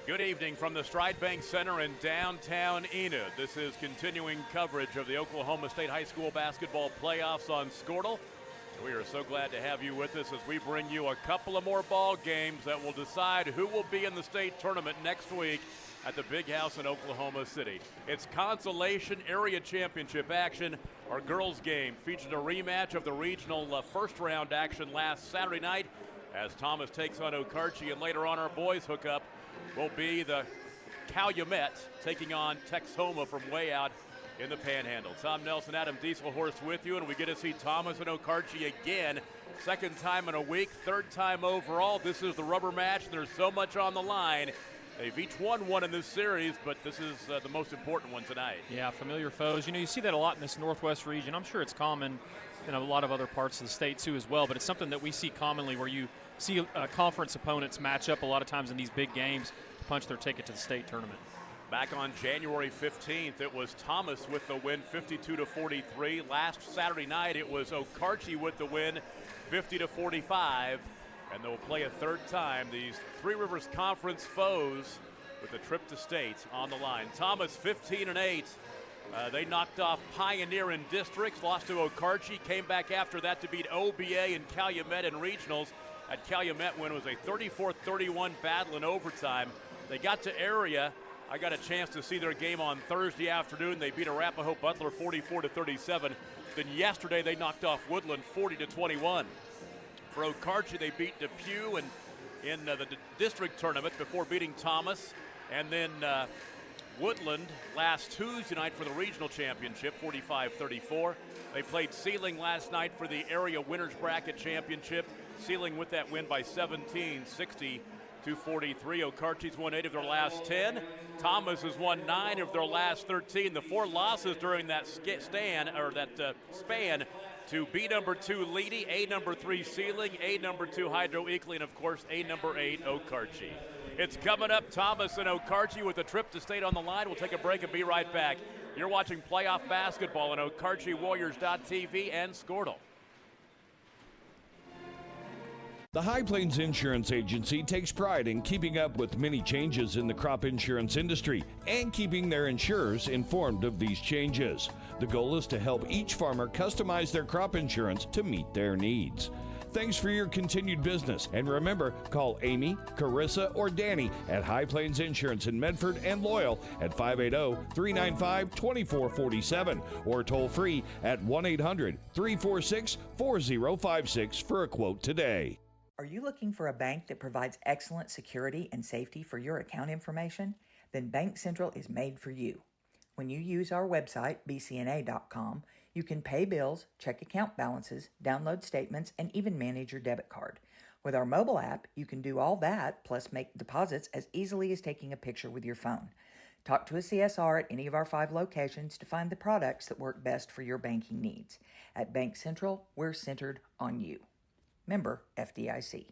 Good evening from the Stride Bank Center in downtown Enid. This is continuing coverage of the Oklahoma State High School basketball playoffs on Squirtle. We are so glad to have you with us as we bring you a couple of more ball games that will decide who will be in the state tournament next week at the Big House in Oklahoma City. It's consolation area championship action. Our girls game featured a rematch of the regional first round action last Saturday night as Thomas takes on Okarche, and later on our boys hookup will be the Calumet taking on Texhoma from way out in the Panhandle. Tom Nelson, Adam Dieselhorst with you, and we get to see Thomas and Okarche again. Second time in a week, third time overall. This is the rubber match, and there's so much on the line. They've each won one in this series, but this is the most important one tonight. Yeah, familiar foes. You know, you see that a lot in this Northwest region. I'm sure it's common in a lot of other parts of the state too as well, but it's something that we see commonly where you see conference opponents match up a lot of times in these big games to punch their ticket to the state tournament. Back on January 15th, it was Thomas with the win, 52-43. Last Saturday night, it was Okarche with the win, 50-45. And they'll play a third time. These Three Rivers Conference foes with a trip to state on the line. Thomas 15-8. They knocked off Pioneer in districts, lost to Okarche, came back after that to beat OBA and Calumet in regionals. At Calumet win was a 34-31 battle in overtime. They got to area. I got a chance to see their game on Thursday afternoon. They beat Arapahoe Butler 44-37. Then yesterday they knocked off Woodland 40-21. For Okarche, they beat Depew in the district tournament before beating Thomas. And then Woodland last Tuesday night for the regional championship, 45-34. They played Sealing last night for the area winners bracket championship. Sealing with that win by 17, 60-43. Okarche's won 8 of their last 10. Thomas has won 9 of their last 13. The 4 losses during that span to B number 2 Leedy, A number 3 Sealing, A number 2 Hydro Eakley, and of course A number 8 Okarche. It's coming up, Thomas and Okarche with a trip to state on the line. We'll take a break and be right back. You're watching playoff basketball on OkarcheWarriors.tv and Squirtle. The High Plains Insurance Agency takes pride in keeping up with many changes in the crop insurance industry and keeping their insurers informed of these changes. The goal is to help each farmer customize their crop insurance to meet their needs. Thanks for your continued business, and remember, call Amy, Carissa, or Danny at High Plains Insurance in Medford and Loyal at 580-395-2447 or toll free at 1-800-346-4056 for a quote today. Are you looking for a bank that provides excellent security and safety for your account information? Then Bank Central is made for you. When you use our website, bcna.com, you can pay bills, check account balances, download statements, and even manage your debit card. With our mobile app, you can do all that, plus make deposits as easily as taking a picture with your phone. Talk to a CSR at any of our 5 locations to find the products that work best for your banking needs. At Bank Central, we're centered on you. Member FDIC.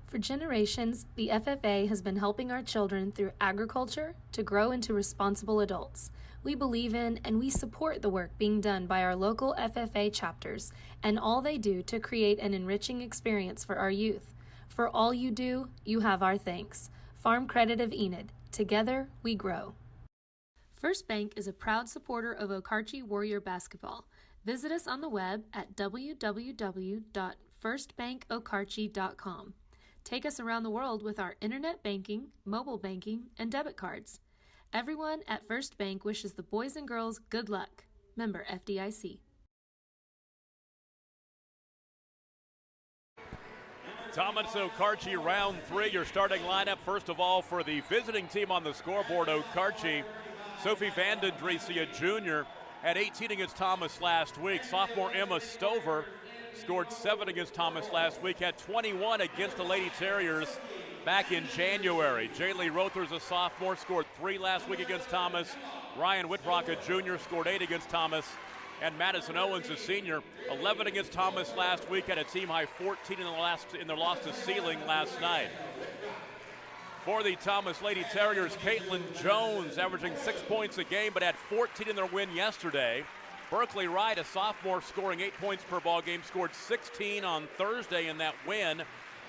For generations, the FFA has been helping our children through agriculture to grow into responsible adults. We believe in and we support the work being done by our local FFA chapters and all they do to create an enriching experience for our youth. For all you do, you have our thanks. Farm Credit of Enid. Together, we grow. First Bank is a proud supporter of Okarche Warrior Basketball. Visit us on the web at www.firstbankokarche.com. Take us around the world with our internet banking, mobile banking, and debit cards. Everyone at First Bank wishes the boys and girls good luck. Member FDIC. Thomas Okarche, round 3, your starting lineup. First of all, for the visiting team on the scoreboard, Okarche, Sophie Vandendriese, a junior, had 18 against Thomas last week. Sophomore Emma Stover scored 7 against Thomas last week, had 21 against the Lady Terriers back in January. Jaylee Rother's a sophomore, scored 3 last week against Thomas. Ryan Whitrock, a junior, scored 8 against Thomas. And Madison Owens, a senior, 11 against Thomas last week, had a team-high 14 in their loss to Sealing last night. For the Thomas Lady Terriers, Caitlin Jones averaging 6 points a game, but had 14 in their win yesterday. Berkeley Wright, a sophomore, scoring 8 points per ball game, scored 16 on Thursday in that win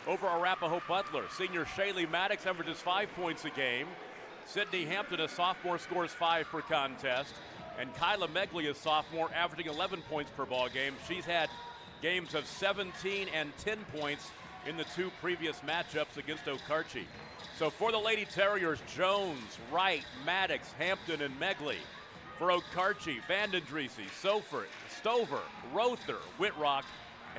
over Arapahoe Butler. Senior Shaylee Maddox averages 5 points a game. Sydney Hampton, a sophomore, scores 5 per contest. And Kyla Megley, a sophomore, averaging 11 points per ball game. She's had games of 17 and 10 points in the 2 previous matchups against Okarche. So for the Lady Terriers, Jones, Wright, Maddox, Hampton, and Megley. For Okarche, Vandendriessy, Stover, Rother, Whitrock,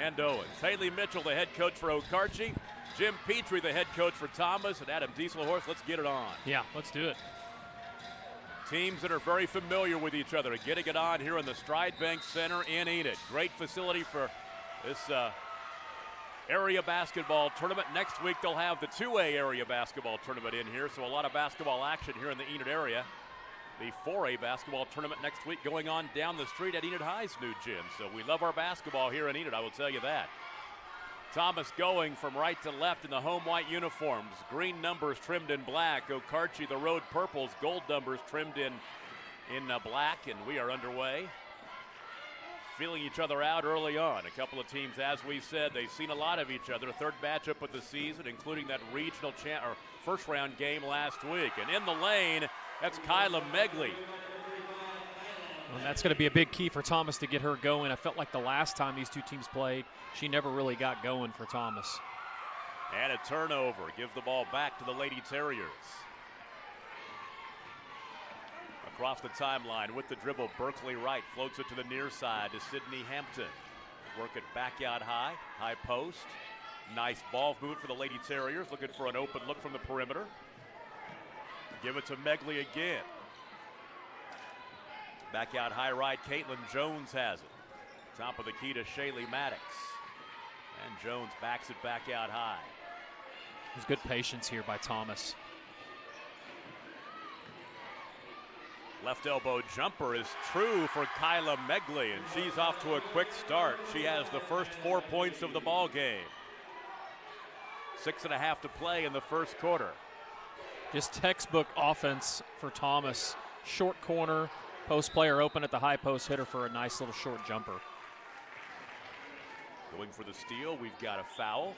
and Owens. Haley Mitchell, the head coach for Okarche. Jim Petrie, the head coach for Thomas, and Adam Dieselhorst. Let's get it on. Yeah, let's do it. Teams that are very familiar with each other, getting it on here in the Stride Bank Center in Enid. Great facility for this area basketball tournament. Next week they'll have the 2A area basketball tournament in here, so a lot of basketball action here in the Enid area. The 4A basketball tournament next week going on down the street at Enid High's new gym. So we love our basketball here in Enid, I will tell you that. Thomas going from right to left in the home white uniforms. Green numbers trimmed in black. Okarche, the road purples, gold numbers trimmed in black, and we are underway. Feeling each other out early on. A couple of teams, as we said, they've seen a lot of each other. Third matchup of the season, including that regional first round game last week. And in the lane, that's Kyla Megley. And that's going to be a big key for Thomas to get her going. I felt like the last time these two teams played, she never really got going for Thomas. And a turnover. Give the ball back to the Lady Terriers. Across the timeline with the dribble, Berkeley Wright floats it to the near side to Sydney Hampton. Work it back out high, high post. Nice ball movement for the Lady Terriers, looking for an open look from the perimeter. Give it to Megley again. Back out high right, Caitlin Jones has it. Top of the key to Shaylee Maddox. And Jones backs it back out high. There's good patience here by Thomas. Left elbow jumper is true for Kyla Megley, and she's off to a quick start. She has the first 4 points of the ball game. 6.5 to play in the first quarter. Just textbook offense for Thomas. Short corner, post player open at the high post, hitter for a nice little short jumper. Going for the steal, we've got a foul.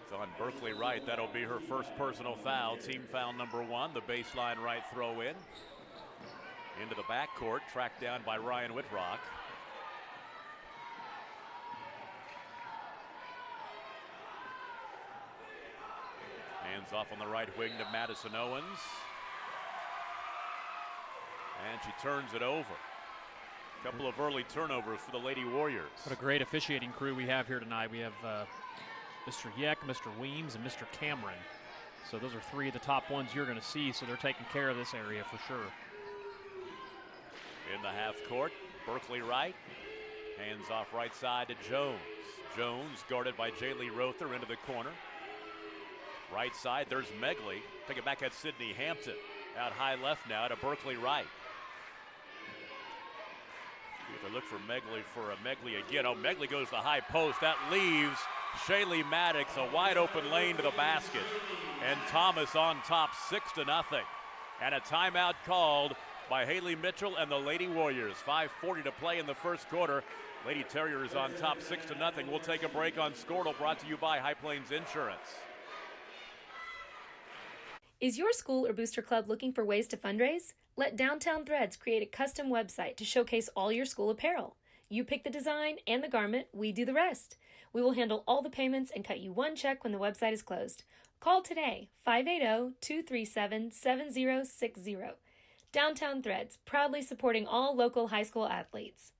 It's on Berkeley Wright. That'll be her first personal foul. Team foul number 1, the baseline right throw in. Into the backcourt, tracked down by Ryan Whitrock. Hands off on the right wing to Madison Owens. And she turns it over. A couple of early turnovers for the Lady Warriors. What a great officiating crew we have here tonight. We have Mr. Yeck, Mr. Weems, and Mr. Cameron. So those are 3 of the top ones you're going to see, so they're taking care of this area for sure. In the half court, Berkeley Wright. Hands off right side to Jones. Jones guarded by Jaylee Rother into the corner. Right side, there's Megley. Take it back at Sydney Hampton. Out high left now to Berkeley Wright. They look for Megley again. Oh, Megley goes to the high post. That leaves Shaylee Maddox a wide open lane to the basket. And Thomas on top 6-0. And a timeout called by Haley Mitchell and the Lady Warriors. 5:40 to play in the first quarter. Lady Terriers on top 6-0. We'll take a break on Squirtle, brought to you by High Plains Insurance. Is your school or booster club looking for ways to fundraise? Let Downtown Threads create a custom website to showcase all your school apparel. You pick the design and the garment, we do the rest. We will handle all the payments and cut you one check when the website is closed. Call today, 580-237-7060. Downtown Threads, proudly supporting all local high school athletes.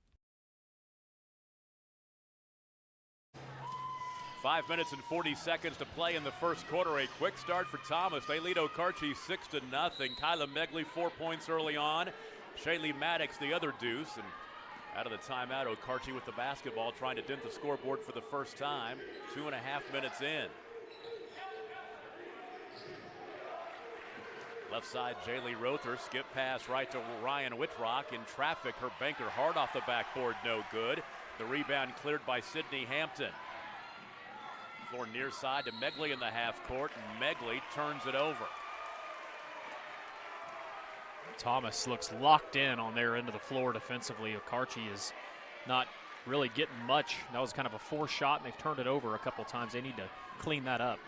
5 minutes and 40 seconds to play in the first quarter. A quick start for Thomas. They lead Okarche 6-0. Kyla Megley 4 points early on. Shaylee Maddox the other deuce. And out of the timeout, Okarche with the basketball, trying to dent the scoreboard for the first time. 2.5 minutes in. Left side, Jaylee Rother. Skip pass right to Ryan Whitrock. In traffic, her banker hard off the backboard, no good. The rebound cleared by Sydney Hampton. Floor near side to Megley in the half court, and Megley turns it over. Thomas looks locked in on their end of the floor defensively. Okarche is not really getting much. That was kind of a forced shot, and they've turned it over a couple times. They need to clean that up.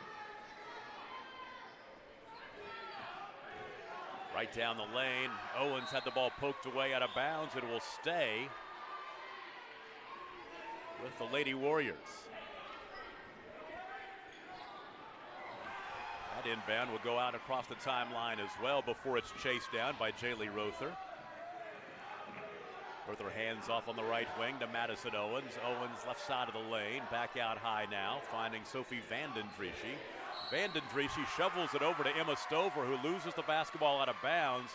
Right down the lane. Owens had the ball poked away out of bounds. It will stay with the Lady Warriors. That inbound will go out across the timeline as well before it's chased down by Jaylee Rother. Rother hands off on the right wing to Madison Owens. Owens left side of the lane, back out high now, finding Sophie Vandendriessche. Vandendriessche shovels it over to Emma Stover, who loses the basketball out of bounds.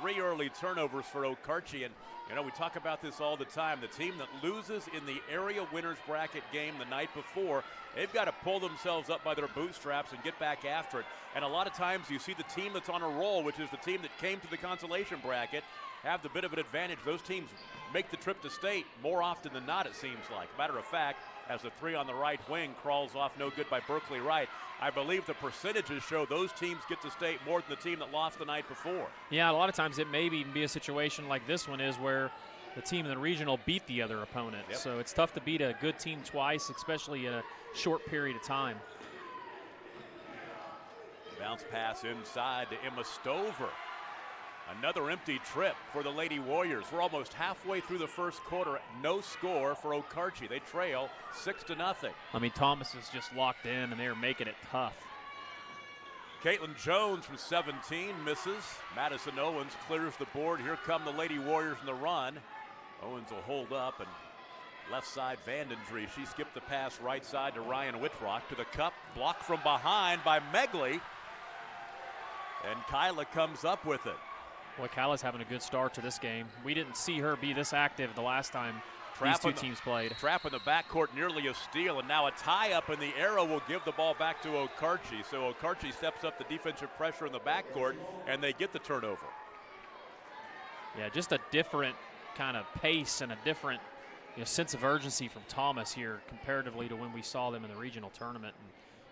3 early turnovers for Okarche, and you know, we talk about this all the time. The team that loses in the area winners bracket game the night before, they've got to pull themselves up by their bootstraps and get back after it. And a lot of times you see the team that's on a roll, which is the team that came to the consolation bracket, have the bit of an advantage. Those teams make the trip to state more often than not, it seems like. Matter of fact, as the three on the right wing crawls off no good by Berkeley Wright, I believe the percentages show those teams get to state more than the team that lost the night before. Yeah, a lot of times it may even be a situation like this one is where the team in the regional beat the other opponent. Yep. So it's tough to beat a good team twice, especially in a short period of time. Bounce pass inside to Emma Stover. Another empty trip for the Lady Warriors. We're almost halfway through the first quarter. No score for Okarche. They trail 6-0. I mean, Thomas is just locked in, and they're making it tough. Caitlin Jones from 17 misses. Madison Owens clears the board. Here come the Lady Warriors in the run. Owens will hold up, and left side Vandendriessche. She skipped the pass right side to Ryan Whitrock to the cup. Blocked from behind by Megley. And Kyla comes up with it. Boy, Kyla's having a good start to this game. We didn't see her be this active the last time these two teams played. Trap in the backcourt, nearly a steal, and now a tie-up in the arrow will give the ball back to Okarche. So Okarche steps up the defensive pressure in the backcourt, and they get the turnover. Yeah, just a different kind of pace and a different sense of urgency from Thomas here comparatively to when we saw them in the regional tournament.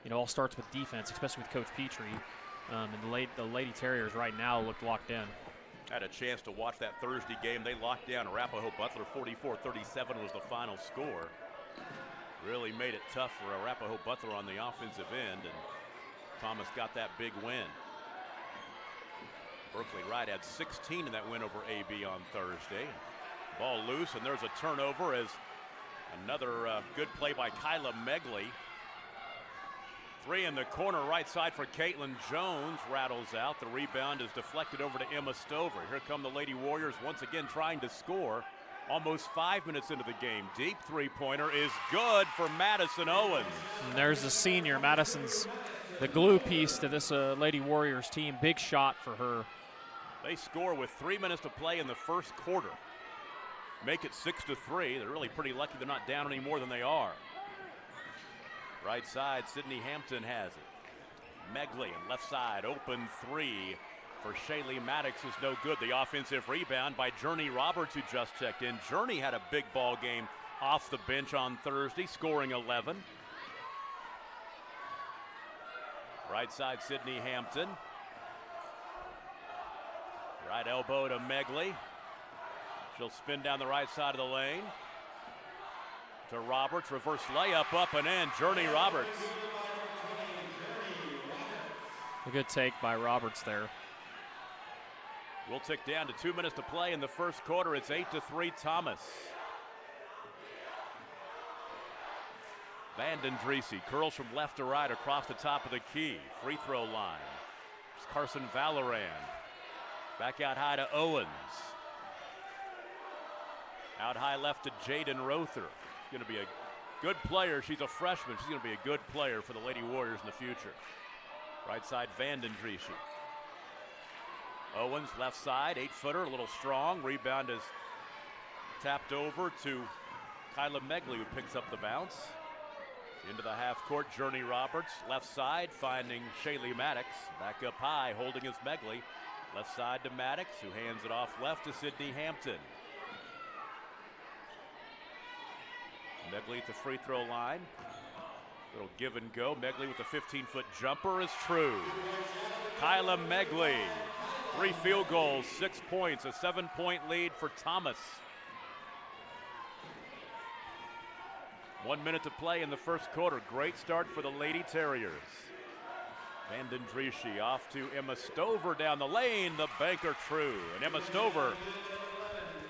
And, all starts with defense, especially with Coach Petrie. And the Lady Terriers right now look locked in. Had a chance to watch that Thursday game. They locked down Arapahoe Butler. 44-37 was the final score. Really made it tough for Arapahoe Butler on the offensive end, and Thomas got that big win. Berkeley Wright had 16 in that win over AB on Thursday. Ball loose, and there's a turnover as another good play by Kyla Megley. Three in the corner, right side for Caitlin Jones, rattles out. The rebound is deflected over to Emma Stover. Here come the Lady Warriors once again trying to score. Almost 5 minutes into the game. Deep three-pointer is good for Madison Owens. And there's the senior. Madison's the glue piece to this Lady Warriors team. Big shot for her. They score with 3 minutes to play in the first quarter. Make it 6-3. They're really pretty lucky they're not down any more than they are. Right side, Sydney Hampton has it. Megley and left side, open three for Shaylee Maddox is no good. The offensive rebound by Journey Roberts, who just checked in. Journey had a big ball game off the bench on Thursday, scoring 11. Right side, Sydney Hampton. Right elbow to Megley. She'll spin down the right side of the lane. To Roberts, reverse layup up and in. Journey Roberts. A good take by Roberts there. We'll tick down to 2 minutes to play in the first quarter. It's 8-3 Thomas. Vandendriessche curls from left to right across the top of the key. Free throw line. It's Carson Valoran. Back out high to Owens. Out high left to Jaden Rother. Going to be a good player. She's a freshman. She's going to be a good player for the Lady Warriors in the future. Right side, Vandendriessche. Owens, left side, 8-footer, a little strong. Rebound is tapped over to Kyla Megley, who picks up the bounce. Into the half court, Journey Roberts. Left side, finding Shaylee Maddox. Back up high, holding is Megley. Left side to Maddox, who hands it off left to Sydney Hampton. Megley at the free throw line. Little give and go. Megley with a 15-foot jumper is true. Kyla Megley. 3 field goals, 6 points, a 7-point lead for Thomas. 1 minute to play in the first quarter. Great start for the Lady Terriers. Vanden Drieschie off to Emma Stover down the lane. The banker true. And Emma Stover,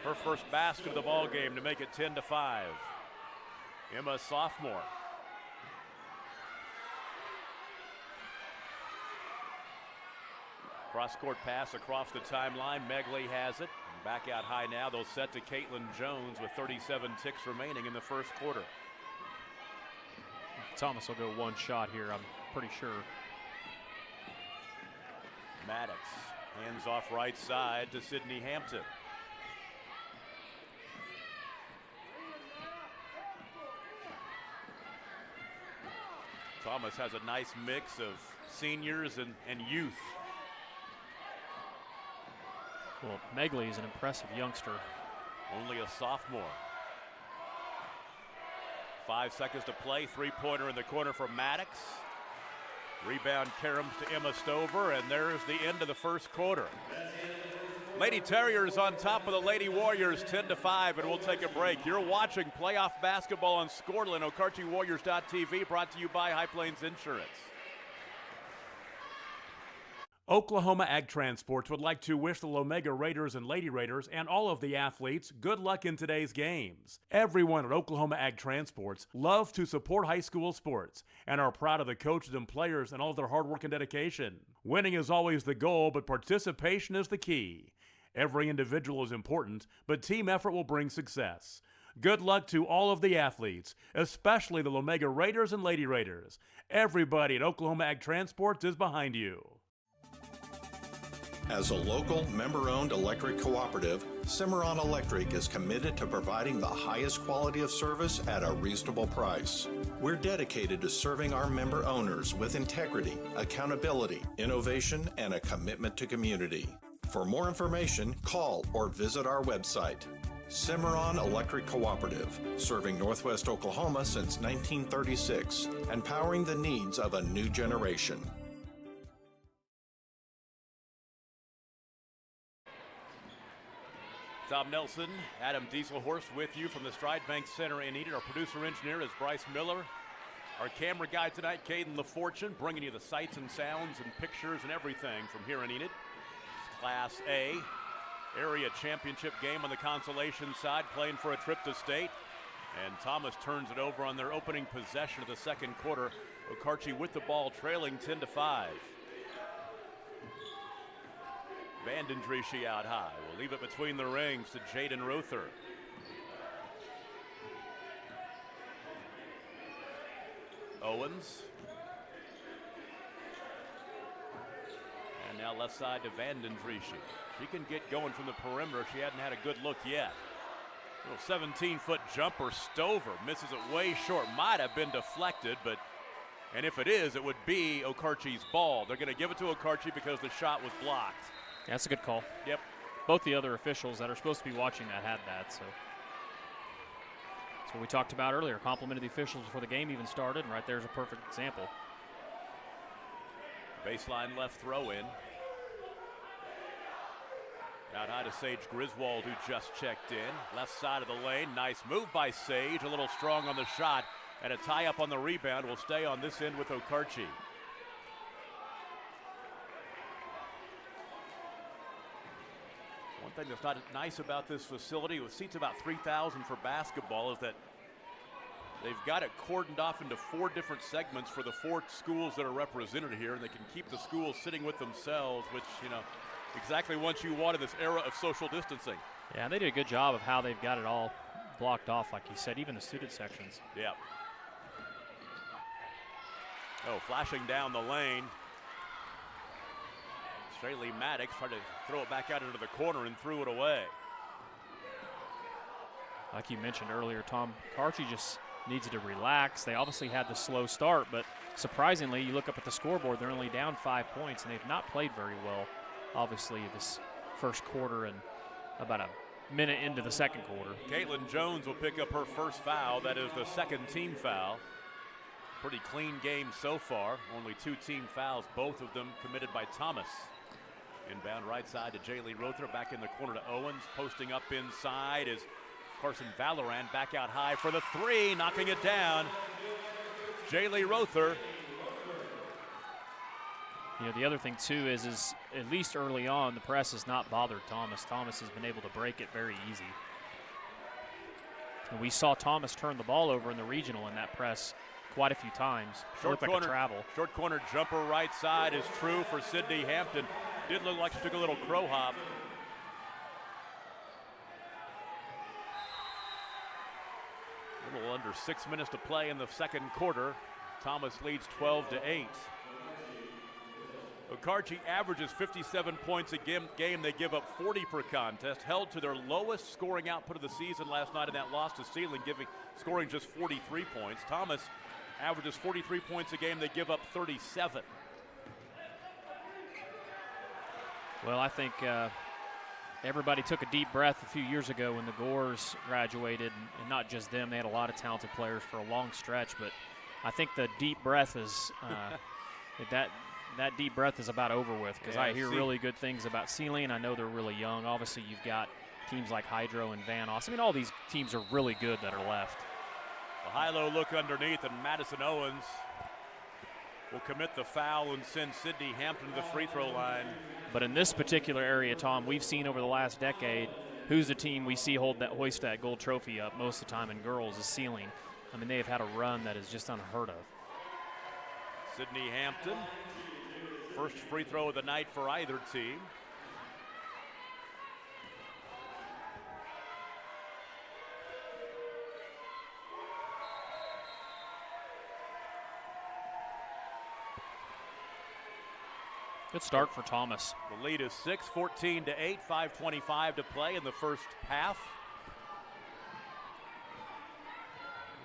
her first basket of the ball game to make it 10-5. Emma, sophomore. Cross-court pass across the timeline. Megley has it. Back out high now. They'll set to Caitlin Jones with 37 ticks remaining in the first quarter. Thomas will go one shot here, I'm pretty sure. Maddox hands off right side to Sydney Hampton. Thomas has a nice mix of seniors and youth. Well, Megley is an impressive youngster. Only a sophomore. 5 seconds to play. Three-pointer in the corner for Maddox. Rebound caroms to Emma Stover, and there's the end of the first quarter. Lady Terriers on top of the Lady Warriors 10-5, and we'll take a break. You're watching playoff basketball on Scoreland, OkarcheWarriors.tv, brought to you by High Plains Insurance. Oklahoma Ag Transports would like to wish the Lomega Raiders and Lady Raiders and all of the athletes good luck in today's games. Everyone at Oklahoma Ag Transports love to support high school sports and are proud of the coaches and players and all of their hard work and dedication. Winning is always the goal, but participation is the key. Every individual is important, but team effort will bring success. Good luck to all of the athletes, especially the Lomega Raiders and Lady Raiders. Everybody at Oklahoma Ag Transports is behind you. As a local, member-owned electric cooperative, Cimarron Electric is committed to providing the highest quality of service at a reasonable price. We're dedicated to serving our member owners with integrity, accountability, innovation, and a commitment to community. For more information, call or visit our website. Cimarron Electric Cooperative, serving Northwest Oklahoma since 1936 and powering the needs of a new generation. Tom Nelson, Adam Dieselhorst with you from the Stride Bank Center in Enid. Our producer engineer is Bryce Miller. Our camera guy tonight, Caden LaFortune, bringing you the sights and sounds and pictures and everything from here in Enid. Class A area championship game on the consolation side, playing for a trip to state. And Thomas turns it over on their opening possession of the second quarter. Okarche with the ball, trailing 10-5. Vanden Drieschie out high. We'll leave it between the rings to Jaden Rother. Owens. And now left side to Vanden Drieschie. She can get going from the perimeter. She hadn't had a good look yet. Little 17-foot jumper. Stover misses it way short. Might have been deflected, but and if it is, it would be Okarche's ball. They're going to give it to Okarche because the shot was blocked. Yeah, that's a good call. Yep. Both the other officials that are supposed to be watching that had that, so. That's what we talked about earlier. Complimented the officials before the game even started, and right there's a perfect example. Baseline left throw in. Out high to Sage Griswold, who just checked in. Left side of the lane. Nice move by Sage. A little strong on the shot. And a tie up on the rebound. Will stay on this end with Okarche. One thing that's not nice about this facility, it seats about 3,000 for basketball, is that they've got it cordoned off into 4 different segments for the 4 schools that are represented here, and they can keep the schools sitting with themselves, which, you know, exactly what you want in this era of social distancing. Yeah, they did a good job of how they've got it all blocked off, like you said, even the student sections. Yeah. Oh, flashing down the lane. Straley Maddox tried to throw it back out into the corner and threw it away. Like you mentioned earlier, Tom, Okarche just needs to relax. They obviously had the slow start, but surprisingly, you look up at the scoreboard, they're only down 5 points, and they've not played very well, obviously, this first quarter and about a minute into the second quarter. Caitlin Jones will pick up her first foul. That is the second team foul. Pretty clean game so far. Only 2 team fouls, both of them committed by Thomas. Inbound right side to Jaylee Rother, back in the corner to Owens. Posting up inside is Carson Valorand back out high for the three, knocking it down. Jaylee Rother. You know, the other thing, too, is at least early on, the press has not bothered Thomas. Thomas has been able to break it very easy. And we saw Thomas turn the ball over in the regional in that press quite a few times. Short corner, like a travel. Short corner jumper right side is true for Sydney Hampton. Did look like she took a little crow hop. A little under 6 minutes to play in the second quarter. Thomas leads 12-8. Okarche averages 57 points a game. They give up 40 per contest, held to their lowest scoring output of the season last night in that loss to Sealing, scoring just 43 points. Thomas averages 43 points a game. They give up 37. Well, I think everybody took a deep breath a few years ago when the Gores graduated, and not just them. They had a lot of talented players for a long stretch, but I think the deep breath is that deep breath is about over with, because I hear really good things about Sealing, and I know they're really young. Obviously, you've got teams like Hydro and Van Oss. I mean, all these teams are really good that are left. A high-low look underneath, and Madison Owens will commit the foul and send Sydney Hampton to the free throw line. But in this particular area, Tom, we've seen over the last decade who's the team we see hoist that gold trophy up most of the time in girls is Sealing. I mean, they have had a run that is just unheard of. Sydney Hampton, first free throw of the night for either team. Good start for Thomas. The lead is 6, 14-8, 5:25 to play in the first half.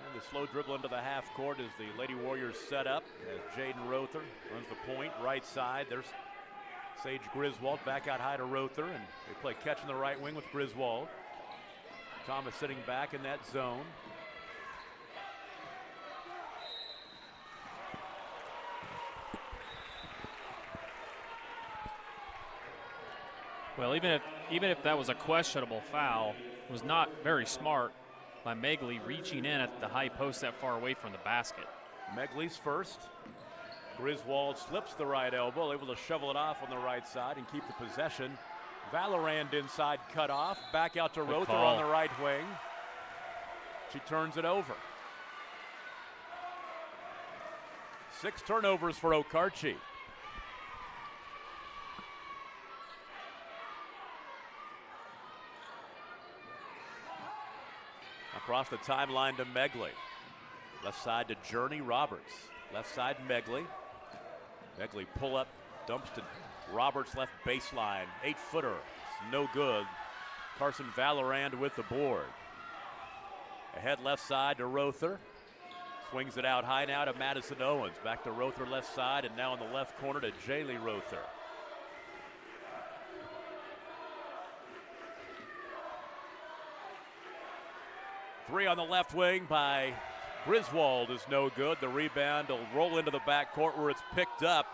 And the slow dribble into the half court as the Lady Warriors set up as Jaden Rother runs the point, right side. There's Sage Griswold back out high to Rother, and they play catch in the right wing with Griswold. Thomas sitting back in that zone. Well, even if that was a questionable foul, it was not very smart by Megley reaching in at the high post that far away from the basket. Megley's first. Griswold slips the right elbow, able to shovel it off on the right side and keep the possession. Valorand inside cut off, back out to Rother on the right wing. She turns it over. 6 turnovers for Okarche. Across the timeline to Megley. Left side to Journey Roberts. Left side Megley. Megley pull up, dumps to Roberts left baseline. 8-footer, it's no good. Carson Valorand with the board. Ahead left side to Rother. Swings it out high now to Madison Owens. Back to Rother left side, and now in the left corner to Jaylee Rother. Three on the left wing by Griswold is no good. The rebound will roll into the backcourt where it's picked up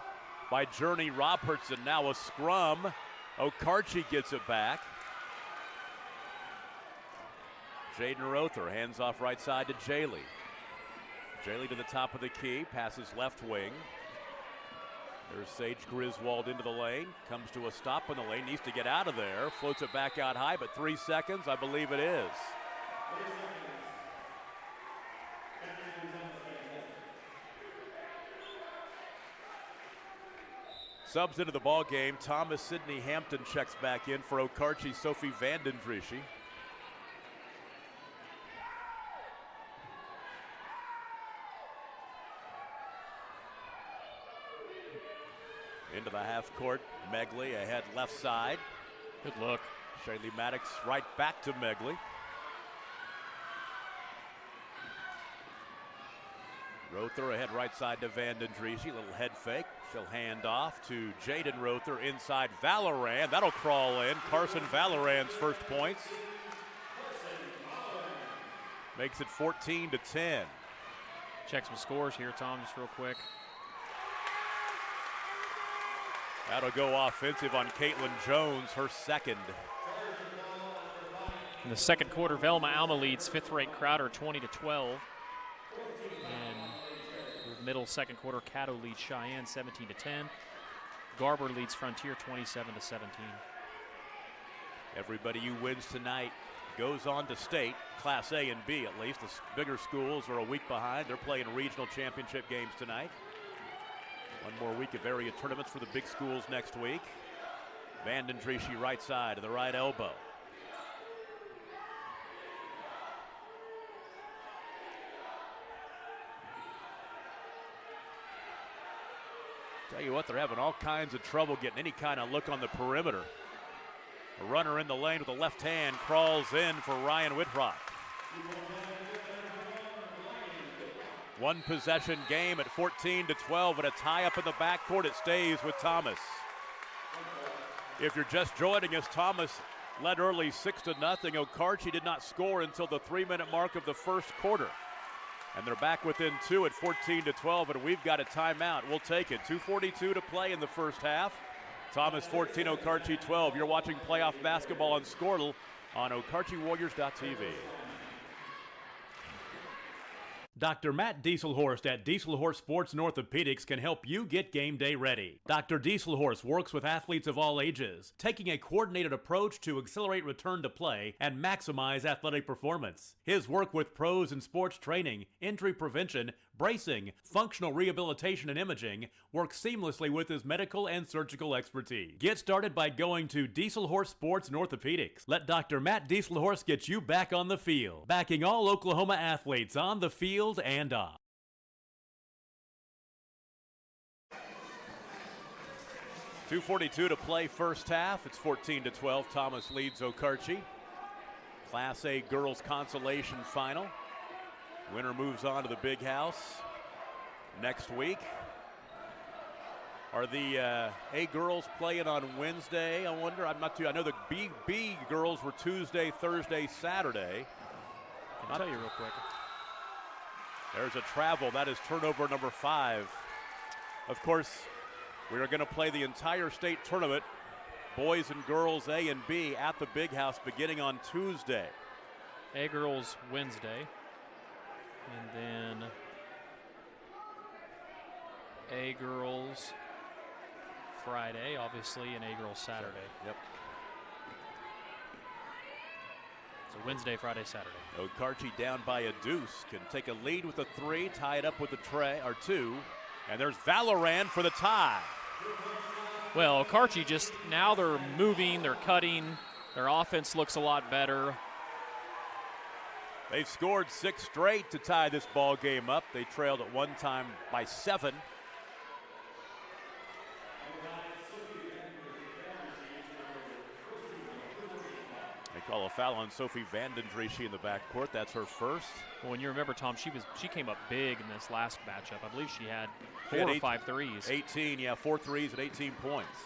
by Journey Roberts, and now a scrum. Okarche gets it back. Jaden Rother hands off right side to Jaylee. Jaylee to the top of the key, passes left wing. There's Sage Griswold into the lane, comes to a stop in the lane, needs to get out of there, floats it back out high, but 3 seconds, I believe it is. Subs into the ball game. Thomas Sydney Hampton checks back in for Okarche Sophie Vandendriessche. Into the half court, Megley ahead left side. Good look. Shaylee Maddox right back to Megley. Rother ahead right side to Vandendriessche. Little head fake. She'll hand off to Jaden Rother inside Valorand. That'll crawl in. Carson Valorand's first points. Makes it 14-10. Check some scores here, Tom, just real quick. That'll go offensive on Caitlin Jones, her second. the second quarter, Velma Alma leads 5th-ranked Crowder 20-12. And the middle second quarter, Caddo leads Cheyenne 17-10. Garber leads Frontier 27-17. Everybody who wins tonight goes on to state, Class A and B at least. The bigger schools are a week behind. They're playing regional championship games tonight. One more week of area tournaments for the big schools next week. Vandendriessche right side to the right elbow. Tell you what, they're having all kinds of trouble getting any kind of look on the perimeter. A runner in the lane with the left hand crawls in for Ryan Whitrock. One possession game at 14-12, and a tie up in the backcourt. It stays with Thomas. If you're just joining us, Thomas led early 6-0. Okarche did not score until the 3-minute mark of the first quarter. And they're back within 2 at 14-12, and we've got a timeout. We'll take it. 2:42 to play in the first half. Thomas 14, Okarche 12. You're watching playoff basketball on Squirtle on OkarcheWarriors.tv. Dr. Matt Dieselhorst at Dieselhorst Sports and Orthopedics can help you get game day ready. Dr. Dieselhorst works with athletes of all ages, taking a coordinated approach to accelerate return to play and maximize athletic performance. His work with pros in sports training, injury prevention, bracing, functional rehabilitation, and imaging works seamlessly with his medical and surgical expertise. Get started by going to Dieselhorst Sports and Orthopedics. Let Dr. Matt Dieselhorst get you back on the field, backing all Oklahoma athletes on the field and off. .242 to play first half. It's 14-12. Thomas leads Okarche. Class A girls consolation final. Winner moves on to the big house next week. Are the A girls playing on Wednesday? I wonder. I'm not too. I know the B girls were Tuesday, Thursday, Saturday. I'll tell you real quick. There's a travel. That is turnover number 5. Of course, we are going to play the entire state tournament, boys and girls A and B, at the big house beginning on Tuesday. A girls Wednesday. And then A girls Friday, obviously, and A girls Saturday. Yep. So Wednesday, Friday, Saturday. Okarche down by a deuce, can take a lead with a 3, tie it up with a 2, and there's Valoran for the tie. Well, Okarche just, now they're moving, they're cutting, their offense looks a lot better. They've scored 6 straight to tie this ball game up. They trailed at one time by 7. They call a foul on Sophie Vandendriessche in the backcourt. That's her first. Well, and you remember, Tom, she came up big in this last matchup. I believe she had 4 or 5 threes. 18, yeah, 4 threes and 18 points.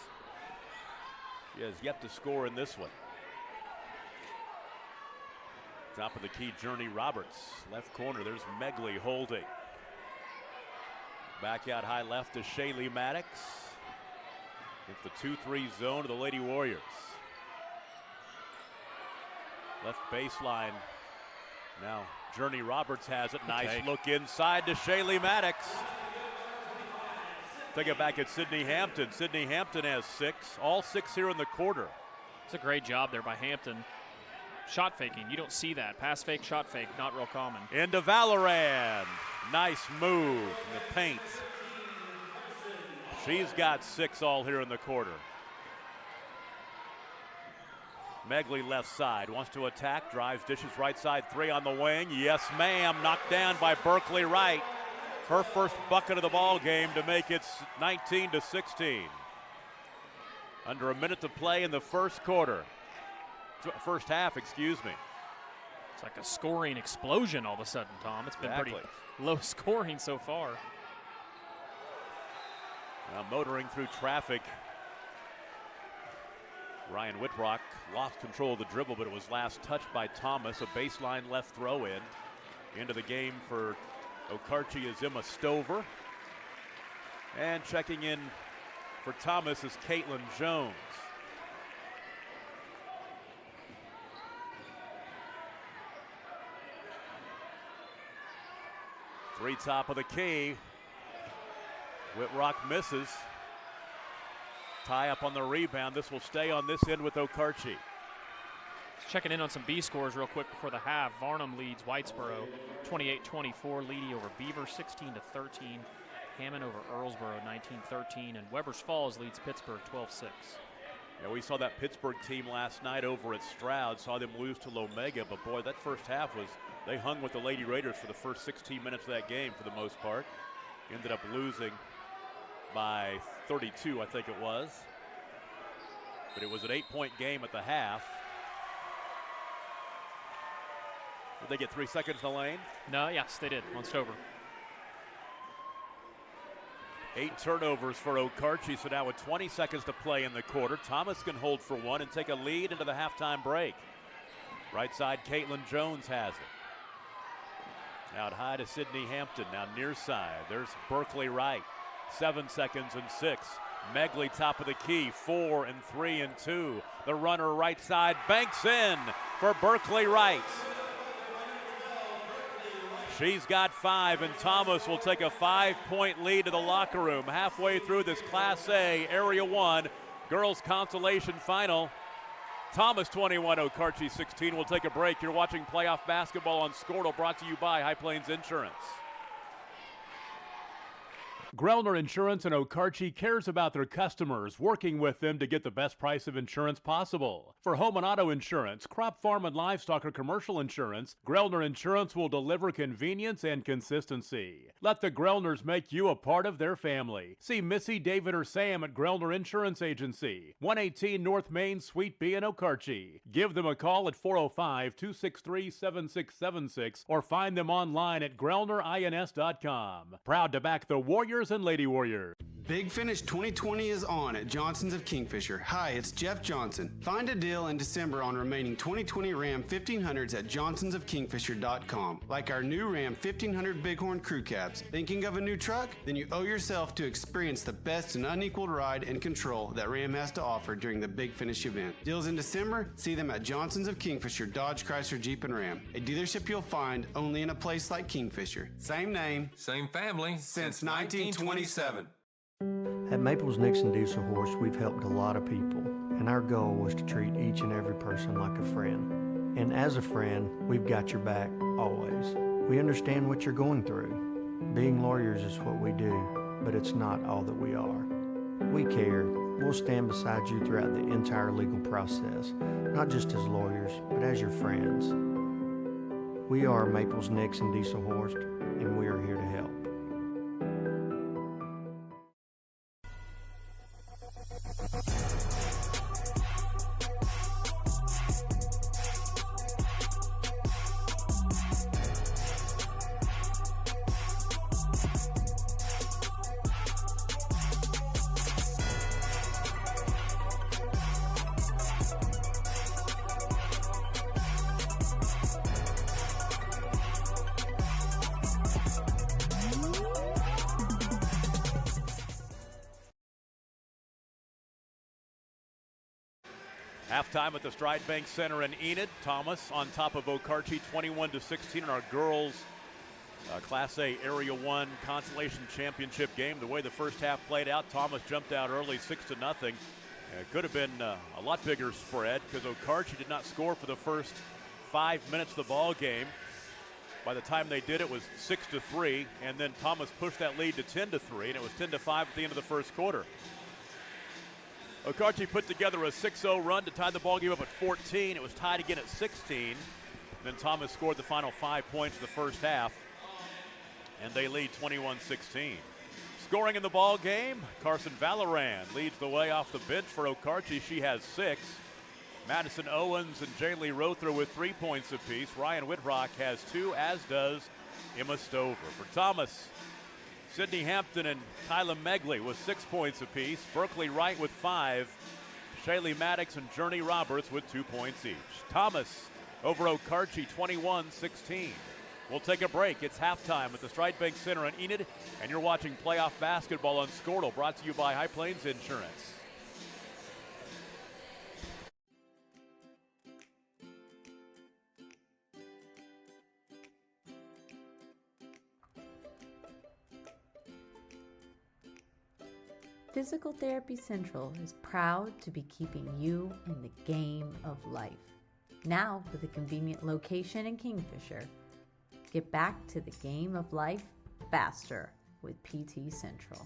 She has yet to score in this one. Top of the key, Journey Roberts. Left corner, there's Megley holding. Back out high left to Shaylee Maddox. It's the 2-3 zone to the Lady Warriors. Left baseline. Now Journey Roberts has it. Nice look inside to Shaylee Maddox. Take it back at Sydney Hampton. Sydney Hampton has 6. All 6 here in the quarter. It's a great job there by Hampton. Shot faking, you don't see that. Pass fake, shot fake, not real common. Into Valoran. Nice move in the paint. She's got 6 all here in the quarter. Megley left side, wants to attack, drives, dishes right side, 3 on the wing. Yes, ma'am, knocked down by Berkeley Wright. Her first bucket of the ball game to make it 19-16. Under a minute to play in the first quarter. First half, excuse me. It's like a scoring explosion all of a sudden, Tom. It's been pretty low scoring so far. Now motoring through traffic. Ryan Whitrock lost control of the dribble, but it was last touched by Thomas. A baseline left throw in. Into the game for Okarche is Emma Stover. And checking in for Thomas is Caitlin Jones. Three top of the key. Whitrock misses. Tie up on the rebound. This will stay on this end with Okarche. Checking in on some B scores real quick before the half. Varnum leads Whitesboro 28-24. Leedy over Beaver 16-13. Hammond over Earlsboro 19-13. And Weber's Falls leads Pittsburgh 12-6. Yeah, we saw that Pittsburgh team last night over at Stroud. Saw them lose to Lomega, but boy, that first half they hung with the Lady Raiders for the first 16 minutes of that game for the most part. Ended up losing by 32, I think it was. But it was an 8-point game at the half. Did they get 3 seconds in the lane? No, yes, they did. On Stover. 8 turnovers for Okarche, so now with 20 seconds to play in the quarter, Thomas can hold for one and take a lead into the halftime break. Right side, Caitlin Jones has it. Out high to Sydney Hampton, now near side. There's Berkeley Wright. 7 seconds and 6. Megley top of the key, 4 and 3 and 2. The runner right side banks in for Berkeley Wright. She's got 5, and Thomas will take a 5-point lead to the locker room halfway through this Class A Area 1 Girls Consolation Final. Thomas 21, Okarche 16. We'll take a break. You're watching playoff basketball on Squirtle, brought to you by High Plains Insurance. Grellner Insurance in Okarche cares about their customers, working with them to get the best price of insurance possible. For home and auto insurance, crop, farm, and livestock or commercial insurance, Grellner Insurance will deliver convenience and consistency. Let the Grellners make you a part of their family. See Missy, David, or Sam at Grellner Insurance Agency, 118 North Main, Suite B in Okarche. Give them a call at 405-263-7676 or find them online at grellnerins.com. Proud to back the Warriors and Lady Warriors. Big Finish 2020 is on at Johnson's of Kingfisher. Hi, it's Jeff Johnson. Find a deal in December on remaining 2020 Ram 1500s at johnsonsofkingfisher.com. Like our new Ram 1500 Bighorn Crew Cabs. Thinking of a new truck? Then you owe yourself to experience the best and unequaled ride and control that Ram has to offer during the Big Finish event. Deals in December? See them at Johnson's of Kingfisher, Dodge, Chrysler, Jeep, and Ram. A dealership you'll find only in a place like Kingfisher. Same name, same family, since 1927. At Maples Nixon Diesel Horse, we've helped a lot of people, and our goal was to treat each and every person like a friend. And as a friend, we've got your back, always. We understand what you're going through. Being lawyers is what we do, but it's not all that we are. We care. We'll stand beside you throughout the entire legal process, not just as lawyers, but as your friends. We are Maples Nixon Diesel Horse, and we are here to help. Halftime at the Stride Bank Center in Enid. Thomas on top of Okarche 21-16 in our girls Class A Area 1 Consolation Championship game. The way the first half played out, Thomas jumped out early 6-0. It could have been a lot bigger spread because Okarche did not score for the first 5 minutes of the ball game. By the time they did, it was 6-3, and then Thomas pushed that lead to 10-3, and it was 10-5 at the end of the first quarter. Okarche put together a 6-0 run to tie the ball game up at 14. It was tied again at 16. Then Thomas scored the final 5 points of the first half, and they lead 21-16. Scoring in the ball game, Carson Valoran leads the way off the bench for Okarche. She has 6. Madison Owens and Jaylee Rother with 3 points apiece. Ryan Whitrock has 2, as does Emma Stover. For Thomas, Sydney Hampton and Kyla Megley with 6 points apiece. Berkeley Wright with 5. Shaylee Maddox and Journey Roberts with 2 points each. Thomas over Okarche 21-16. We'll take a break. It's halftime at the Stride Bank Center in Enid, and you're watching playoff basketball on Squirtle, brought to you by High Plains Insurance. Physical Therapy Central is proud to be keeping you in the game of life. Now with a convenient location in Kingfisher. Get back to the game of life faster with PT Central.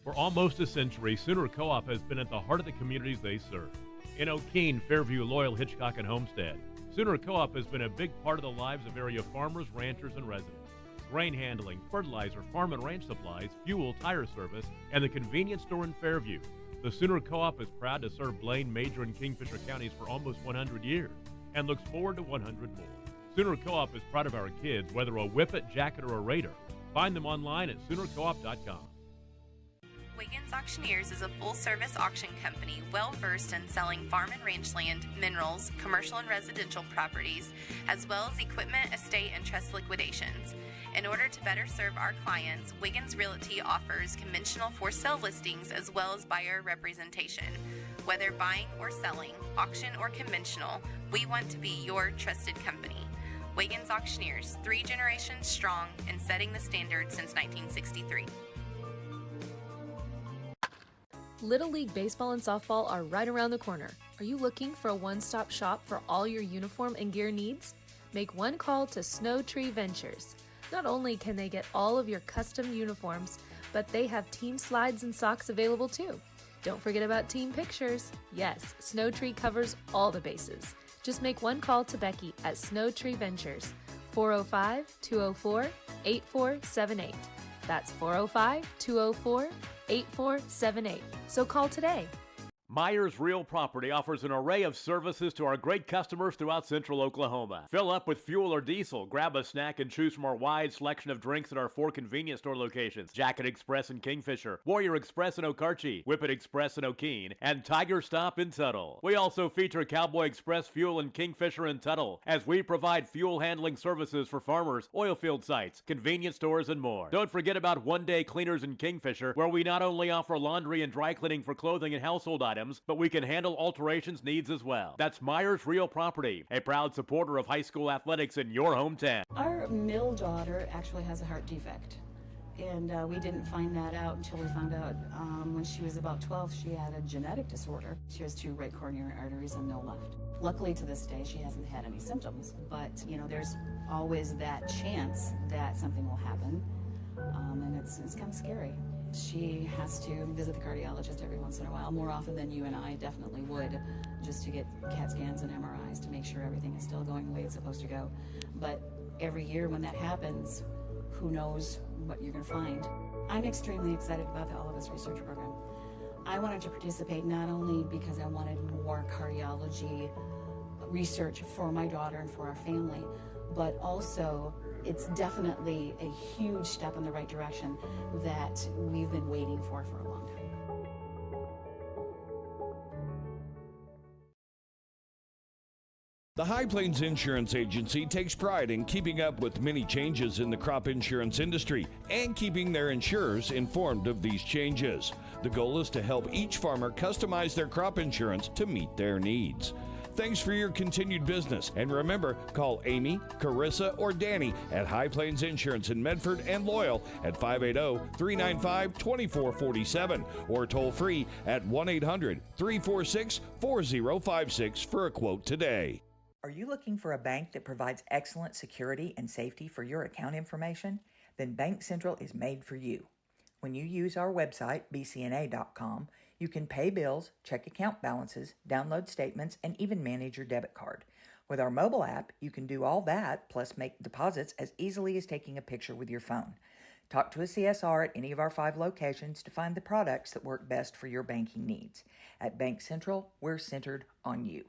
For almost a century, Sooner Co-op has been at the heart of the communities they serve. In O'Keene, Fairview, Loyal, Hitchcock, and Homestead, Sooner Co-op has been a big part of the lives of area farmers, ranchers, and residents. Grain handling, fertilizer, farm and ranch supplies, fuel, tire service, and the convenience store in Fairview. The Sooner Co-op is proud to serve Blaine, Major, and Kingfisher counties for almost 100 years and looks forward to 100 more. Sooner Co-op is proud of our kids, whether a Whippet, Jacket, or a Raider. Find them online at SoonerCoop.com. Wiggins Auctioneers is a full-service auction company well-versed in selling farm and ranch land, minerals, commercial and residential properties, as well as equipment, estate, and trust liquidations. In order to better serve our clients, Wiggins Realty offers conventional for-sale listings as well as buyer representation. Whether buying or selling, auction or conventional, we want to be your trusted company. Wiggins Auctioneers, 3 generations strong and setting the standard since 1963. Little League Baseball and Softball are right around the corner. Are you looking for a one-stop shop for all your uniform and gear needs? Make one call to Snow Tree Ventures. Not only can they get all of your custom uniforms, but they have team slides and socks available too. Don't forget about team pictures. Yes, Snow Tree covers all the bases. Just make one call to Becky at Snow Tree Ventures, 405-204-8478. That's 405-204-8478. So call today. Myers Real Property offers an array of services to our great customers throughout central Oklahoma. Fill up with fuel or diesel, grab a snack, and choose from our wide selection of drinks at our 4 convenience store locations: Jacket Express in Kingfisher, Warrior Express in Okarche, Whippet Express in O'Keene, and Tiger Stop in Tuttle. We also feature Cowboy Express Fuel in Kingfisher and Tuttle, as we provide fuel handling services for farmers, oil field sites, convenience stores, and more. Don't forget about One Day Cleaners in Kingfisher, where we not only offer laundry and dry cleaning for clothing and household items, but we can handle alterations needs as well. That's Myers Real Property, a proud supporter of high school athletics in your hometown. Our middle daughter actually has a heart defect, and we didn't find that out until we found out when she was about 12. She had a genetic disorder. She has 2 right coronary arteries and no left. Luckily, to this day, she hasn't had any symptoms, but there's always that chance that something will happen, and it's kind of scary. She has to visit the cardiologist every once in a while, more often than you and I definitely would, just to get CAT scans and MRIs to make sure everything is still going the way it's supposed to go. But every year when that happens, who knows what you're going to find. I'm extremely excited about the All of Us research program. I wanted to participate not only because I wanted more cardiology research for my daughter and for our family, but also it's definitely a huge step in the right direction that we've been waiting for a long time. The High Plains Insurance Agency takes pride in keeping up with many changes in the crop insurance industry and keeping their insurers informed of these changes. The goal is to help each farmer customize their crop insurance to meet their needs. Thanks for your continued business. And remember, call Amy, Carissa, or Danny at High Plains Insurance in Medford and Loyal at 580-395-2447 or toll free at 1-800-346-4056 for a quote today. Are you looking for a bank that provides excellent security and safety for your account information? Then Bank Central is made for you. When you use our website, bcna.com, you can pay bills, check account balances, download statements, and even manage your debit card. With our mobile app, you can do all that, plus make deposits as easily as taking a picture with your phone. Talk to a CSR at any of our 5 locations to find the products that work best for your banking needs. At Bank Central, we're centered on you.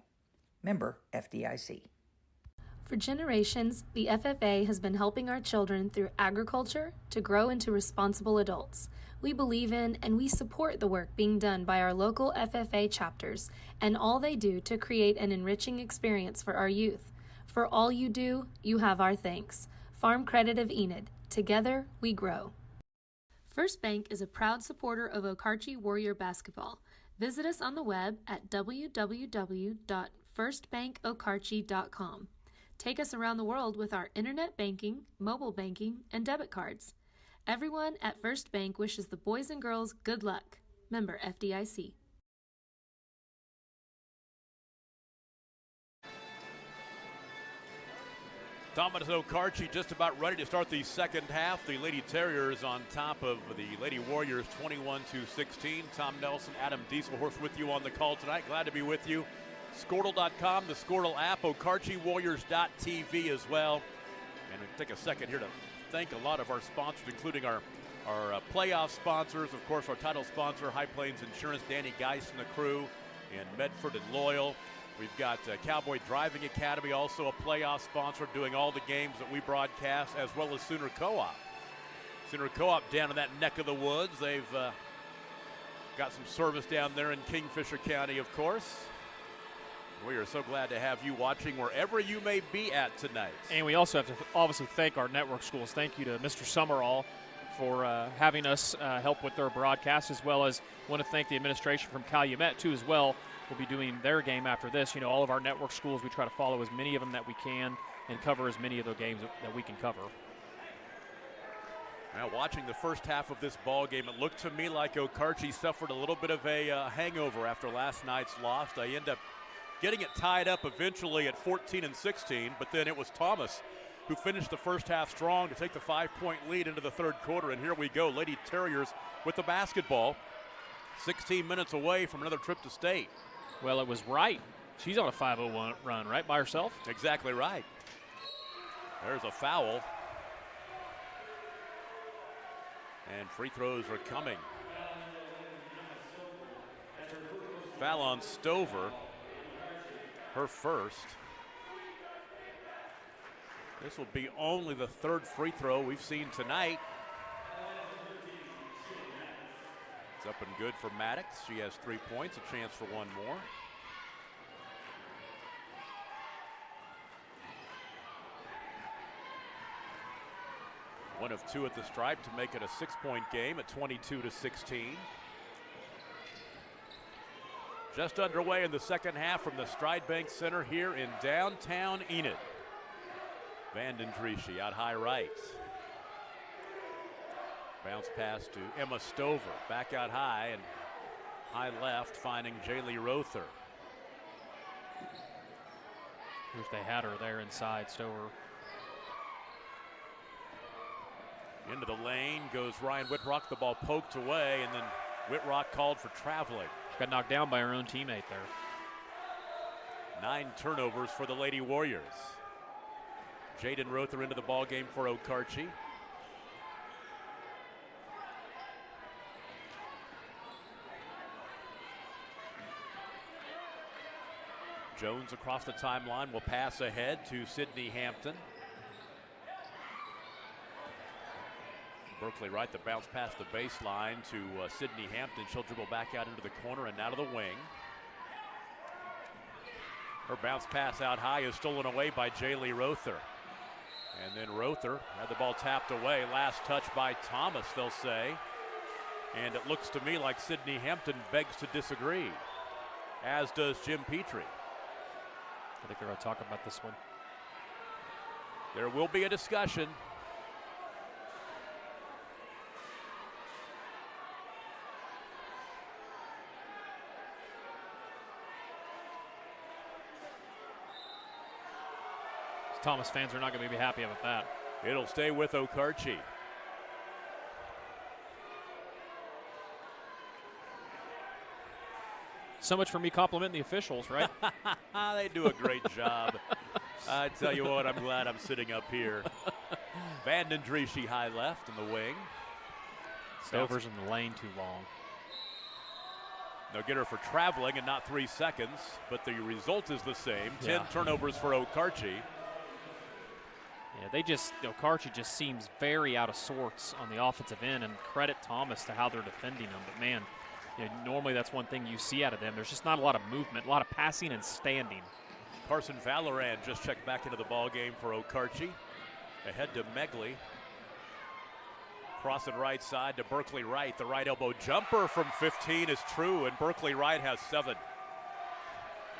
Member FDIC. For generations, the FFA has been helping our children through agriculture to grow into responsible adults. We believe in and we support the work being done by our local FFA chapters and all they do to create an enriching experience for our youth. For all you do, you have our thanks. Farm Credit of Enid. Together, we grow. First Bank is a proud supporter of Okarche Warrior Basketball. Visit us on the web at www.firstbankokarche.com. Take us around the world with our internet banking, mobile banking, and debit cards. Everyone at First Bank wishes the boys and girls good luck. Member FDIC. Thomas Okarche just about ready to start the second half. The Lady Terriers on top of the Lady Warriors 21-16. Tom Nelson, Adam Dieselhorst with you on the call tonight. Glad to be with you. Squirtle.com, the Squirtle app, OkarcheWarriors.tv as well. And we'll take a second here to thank a lot of our sponsors, including our playoff sponsors. Of course, our title sponsor, High Plains Insurance, Danny Geist and the crew in Medford and Loyal. We've got Cowboy Driving Academy, also a playoff sponsor, doing all the games that we broadcast, as well as Sooner Co-op. Sooner Co-op down in that neck of the woods. They've got some service down there in Kingfisher County, of course. We are so glad to have you watching wherever you may be at tonight. And we also have to obviously thank our network schools. Thank you to Mr. Summerall for having us help with their broadcast, as well as want to thank the administration from Calumet, too, as well. We'll be doing their game after this. You know, all of our network schools, we try to follow as many of them that we can and cover as many of the games that we can cover. Now, watching the first half of this ball game, it looked to me like Okarche suffered a little bit of a hangover after last night's loss. They end up getting it tied up eventually at 14-16, but then it was Thomas who finished the first half strong to take the 5-point lead into the third quarter. And here we go, Lady Terriers with the basketball, 16 minutes away from another trip to state. Well, it was Wright. She's on a 5-0 run, right, by herself? Exactly right. There's a foul. And free throws are coming. Foul on Stover. Her first. This will be only the third free throw we've seen tonight. It's up and good for Maddox. She has 3 points, a chance for one more. One of two at the stripe to make it a 6-point game at 22-16. Just underway in the second half from the Stride Bank Center here in downtown Enid. Vanden Drieschy out high right. Bounce pass to Emma Stover, back out high and high left, finding Jaylee Rother. Wish they had her there inside, Stover. Into the lane goes Ryan Whitrock, the ball poked away, and then Whitrock called for traveling. She got knocked down by her own teammate there. 9 turnovers for the Lady Warriors. Jaden Rother into the ball game for Okarche. Jones across the timeline will pass ahead to Sydney Hampton. Berkeley Wright, the bounce past the baseline to Sydney Hampton. She'll dribble back out into the corner and out of the wing. Her bounce pass out high is stolen away by Jaylee Rother. And then Rother had the ball tapped away. Last touch by Thomas, they'll say. And it looks to me like Sydney Hampton begs to disagree, as does Jim Petrie. I think they're going to talk about this one. There will be a discussion. Thomas fans are not going to be happy about that. It'll stay with Okarche. So much for me complimenting the officials, right? They do a great job. I tell you what, I'm glad I'm sitting up here. Vanden Drieschy high left in the wing. Stover's in the lane too long. They'll get her for traveling and not 3 seconds, but the result is the same. 10 Yeah. turnovers for Okarche. Yeah, Okarche just seems very out of sorts on the offensive end, and credit Thomas to how they're defending him. But man, normally that's one thing you see out of them. There's just not a lot of movement, a lot of passing and standing. Carson Valoran just checked back into the ball game for Okarche. Ahead to Megley. Crossing right side to Berkeley Wright. The right elbow jumper from 15 is true, and Berkeley Wright has 7.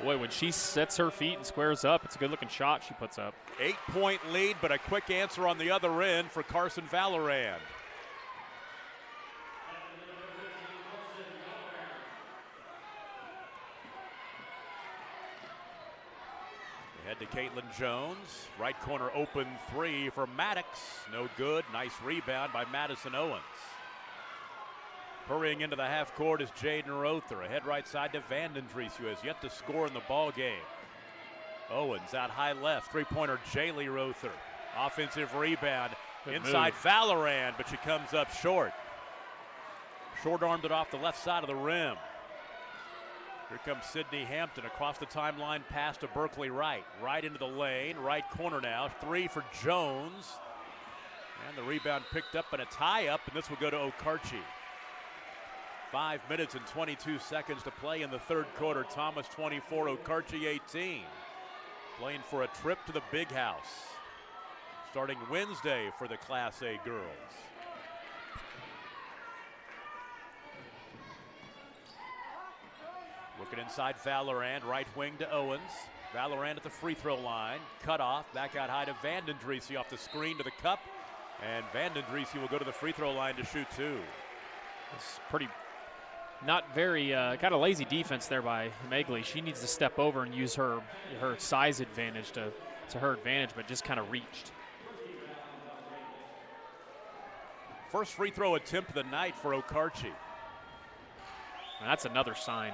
Boy, when she sets her feet and squares up, it's a good-looking shot she puts up. 8-point lead, but a quick answer on the other end for Carson Valoran. Inside to Caitlin Jones. Right corner open three for Maddox. No good. Nice rebound by Madison Owens. Hurrying into the half court is Jaden Rother. Ahead right side to Vandendries, who has yet to score in the ball game. Owens out high left. Three-pointer Jaylee Rother. Offensive rebound. Good inside move. Valorand, but she comes up short. Short-armed it off the left side of the rim. Here comes Sydney Hampton across the timeline, pass to Berkeley Wright. Right into the lane, right corner now. Three for Jones. And the rebound picked up in a tie-up, and this will go to Okarche. 5 minutes and 22 seconds to play in the third quarter. Thomas 24, Okarche 18. Playing for a trip to the Big House. Starting Wednesday for the Class A girls. Looking inside Valorand, right wing to Owens. Valorand at the free throw line. Cut off, back out high to Vandendries off the screen to the cup. And Vandendries will go to the free throw line to shoot two. It's pretty, not very, kind of lazy defense there by Megley. She needs to step over and use her size advantage to her advantage, but just kind of reached. First free throw attempt of the night for Okarche. That's another sign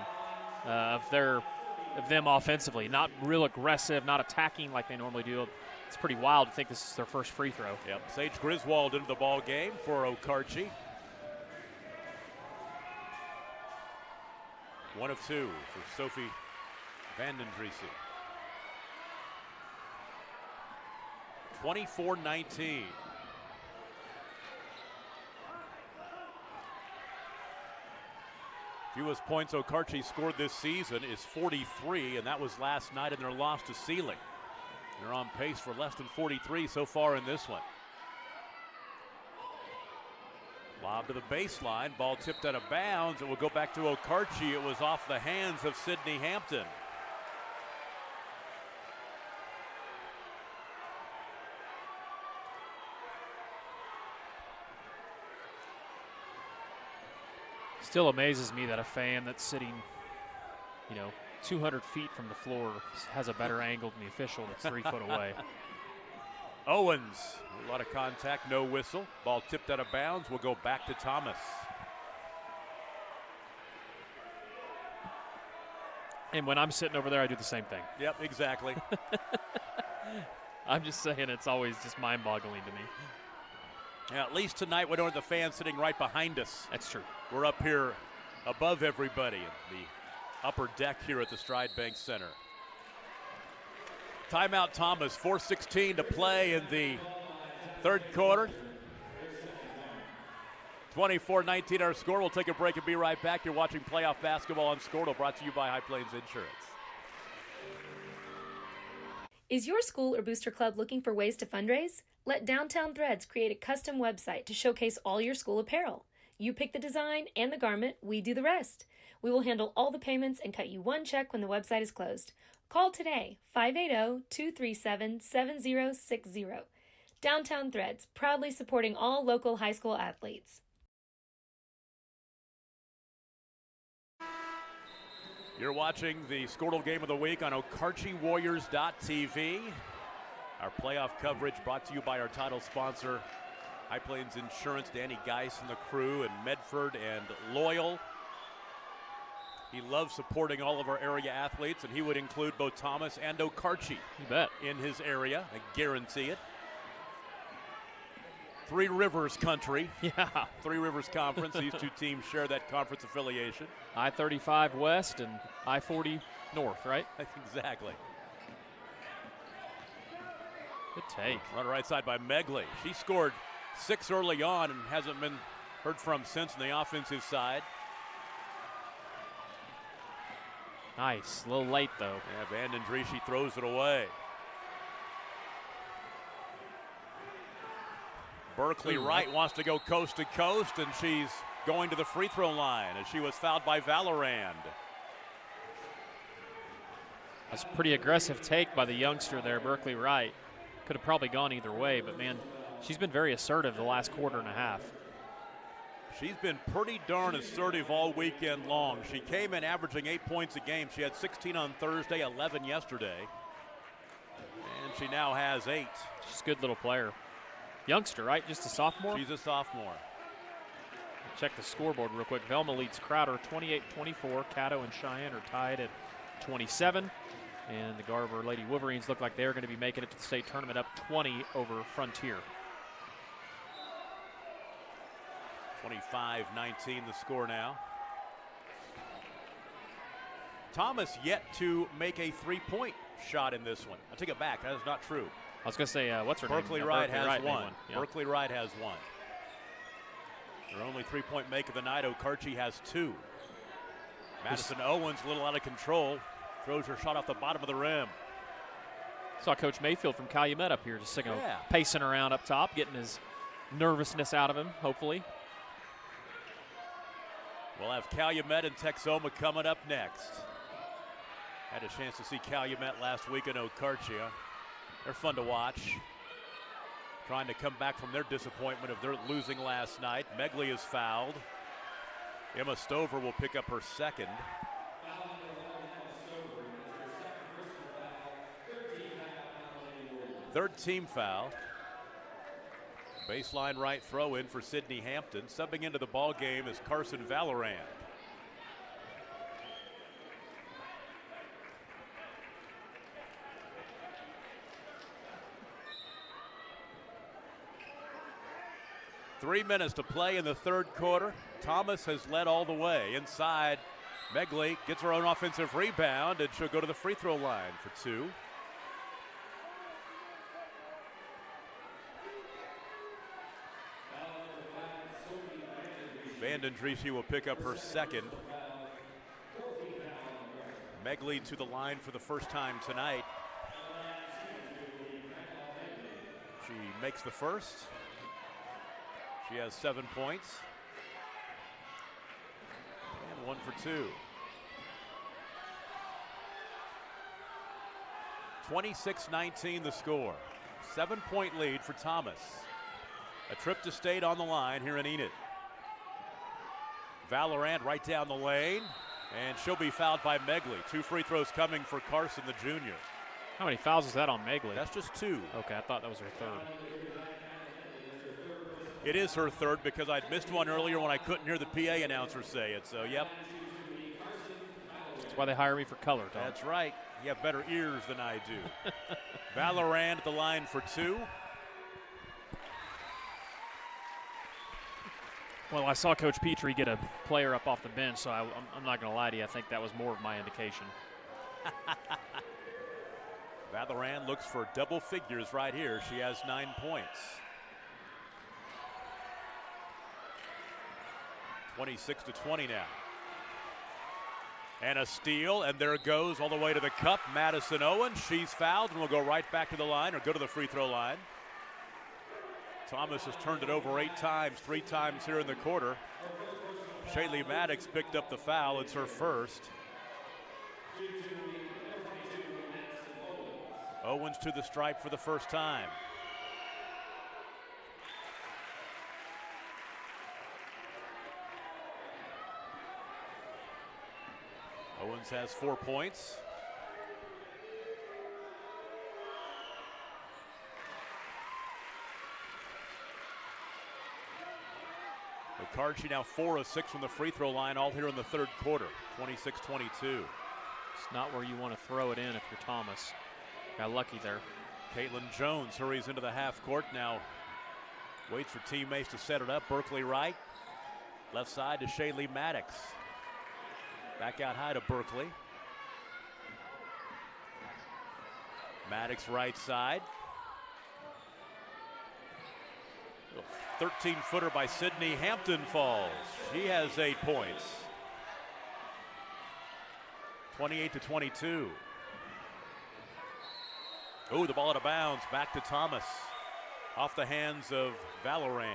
of them offensively. Not real aggressive, not attacking like they normally do. It's pretty wild to think this is their first free throw. Yep, Sage Griswold into the ball game for Okarche. 1 of 2 for Sophie Vandendries. 24-19. Fewest points Okarche scored this season is 43, and that was last night in their loss to Sealing. They're on pace for less than 43 so far in this one. Lob to the baseline, ball tipped out of bounds. It will go back to Okarche. It was off the hands of Sydney Hampton. Still amazes me that a fan that's sitting, 200 feet from the floor has a better angle than the official that's 3 foot away. Owens, a lot of contact, no whistle. Ball tipped out of bounds, will go back to Thomas. And when I'm sitting over there, I do the same thing. Yep, exactly. I'm just saying, it's always just mind-boggling to me. Yeah, at least tonight we don't have the fans sitting right behind us. That's true. We're up here above everybody in the upper deck here at the Stride Bank Center. Timeout Thomas, 4:16 to play in the third quarter. 24-19 our score. We'll take a break and be right back. You're watching playoff basketball on Squirtle, brought to you by High Plains Insurance. Is your school or booster club looking for ways to fundraise? Let Downtown Threads create a custom website to showcase all your school apparel. You pick the design and the garment, we do the rest. We will handle all the payments and cut you one check when the website is closed. Call today, 580-237-7060. Downtown Threads, proudly supporting all local high school athletes. You're watching the Squirtle Game of the Week on OkarcheWarriors.tv. Our playoff coverage brought to you by our title sponsor, High Plains Insurance, Danny Geis and the crew in Medford and Loyal. He loves supporting all of our area athletes, and he would include both Thomas and Okarche. You bet. In his area, I guarantee it. Three Rivers country. Yeah. Three Rivers Conference. These two teams share that conference affiliation. I-35 West and I-40 North, right? Exactly. Good take. Run right side by Megley. She scored 6 early on and hasn't been heard from since on the offensive side. Nice. A little late, though. Yeah, Vandendries, she throws it away. Berkeley Wright wants to go coast to coast, and she's going to the free throw line as she was fouled by Valorand. That's a pretty aggressive take by the youngster there, Berkeley Wright. Could have probably gone either way, but, man, she's been very assertive the last quarter and a half. She's been pretty darn assertive all weekend long. She came in averaging 8 points a game. She had 16 on Thursday, 11 yesterday. she now has 8. She's a good little player. Youngster, right? Just a sophomore? She's a sophomore. Check the scoreboard real quick. Velma leads Crowder 28-24. Caddo and Cheyenne are tied at 27. And the Garber Lady Wolverines look like they're going to be making it to the state tournament, up 20 over Frontier. 25-19 the score now. Thomas yet to make a 3-point shot in this one. I take it back. That is not true. I was going to say, what's her Berkeley name? Wright has one. Yeah. Berkeley Wright has one. Their only 3-point make of the night. Okarche has 2. Madison Owens a little out of control. Throws her shot off the bottom of the rim. Saw Coach Mayfield from Calumet up here just pacing around up top, getting his nervousness out of him, hopefully. We'll have Calumet and Texoma coming up next. Had a chance to see Calumet last week in Okarche. They're fun to watch. Trying to come back from their disappointment of their losing last night. Megley is fouled. Emma Stover will pick up her second. Third team foul. Baseline right throw in for Sydney Hampton. Subbing into the ball game is Carson Valorand. Three minutes to play in the third quarter. Thomas has led all the way. Inside, Megley gets her own offensive rebound, and she'll go to the free throw line for 2. Vanden Driesche will pick up her second. Megley to the line for the first time tonight. She makes the first. She has 7 points. And 1 for 2. 26-19 the score. 7-point lead for Thomas. A trip to state on the line here in Enid. Valorant right down the lane, and she'll be fouled by Megley. 2 free throws coming for Carson, the junior. How many fouls is that on Megley? That's just 2. Okay, I thought that was her third. It is her third because I'd missed one earlier when I couldn't hear the PA announcer say it, so yep. That's why they hire me for color, Tom. That's right. You have better ears than I do. Valorand at the line for 2. Well, I saw Coach Petrie get a player up off the bench, so I'm not going to lie to you. I think that was more of my indication. Valorand looks for double figures right here. She has 9 points. 26-20 now. And a steal, and there it goes all the way to the cup. Madison Owens, she's fouled and will go right back to the line or go to the free throw line. Thomas has turned it over 8 times, 3 times here in the quarter. Shaylee Maddox picked up the foul. It's her first. Owens to the stripe for the first time. Owens has 4 points. Okarche now 4 of 6 from the free throw line, all here in the third quarter. 26-22. It's not where you want to throw it in if you're Thomas. Got lucky there. Caitlin Jones hurries into the half court now. Waits for teammates to set it up. Berkeley Wright. Left side to Shaylee Maddox. Back out high to Berkeley. Maddox right side. 13-footer by Sydney Hampton falls. She has 8 points. 28-22. Oh, the ball out of bounds. Back to Thomas. Off the hands of Valorand.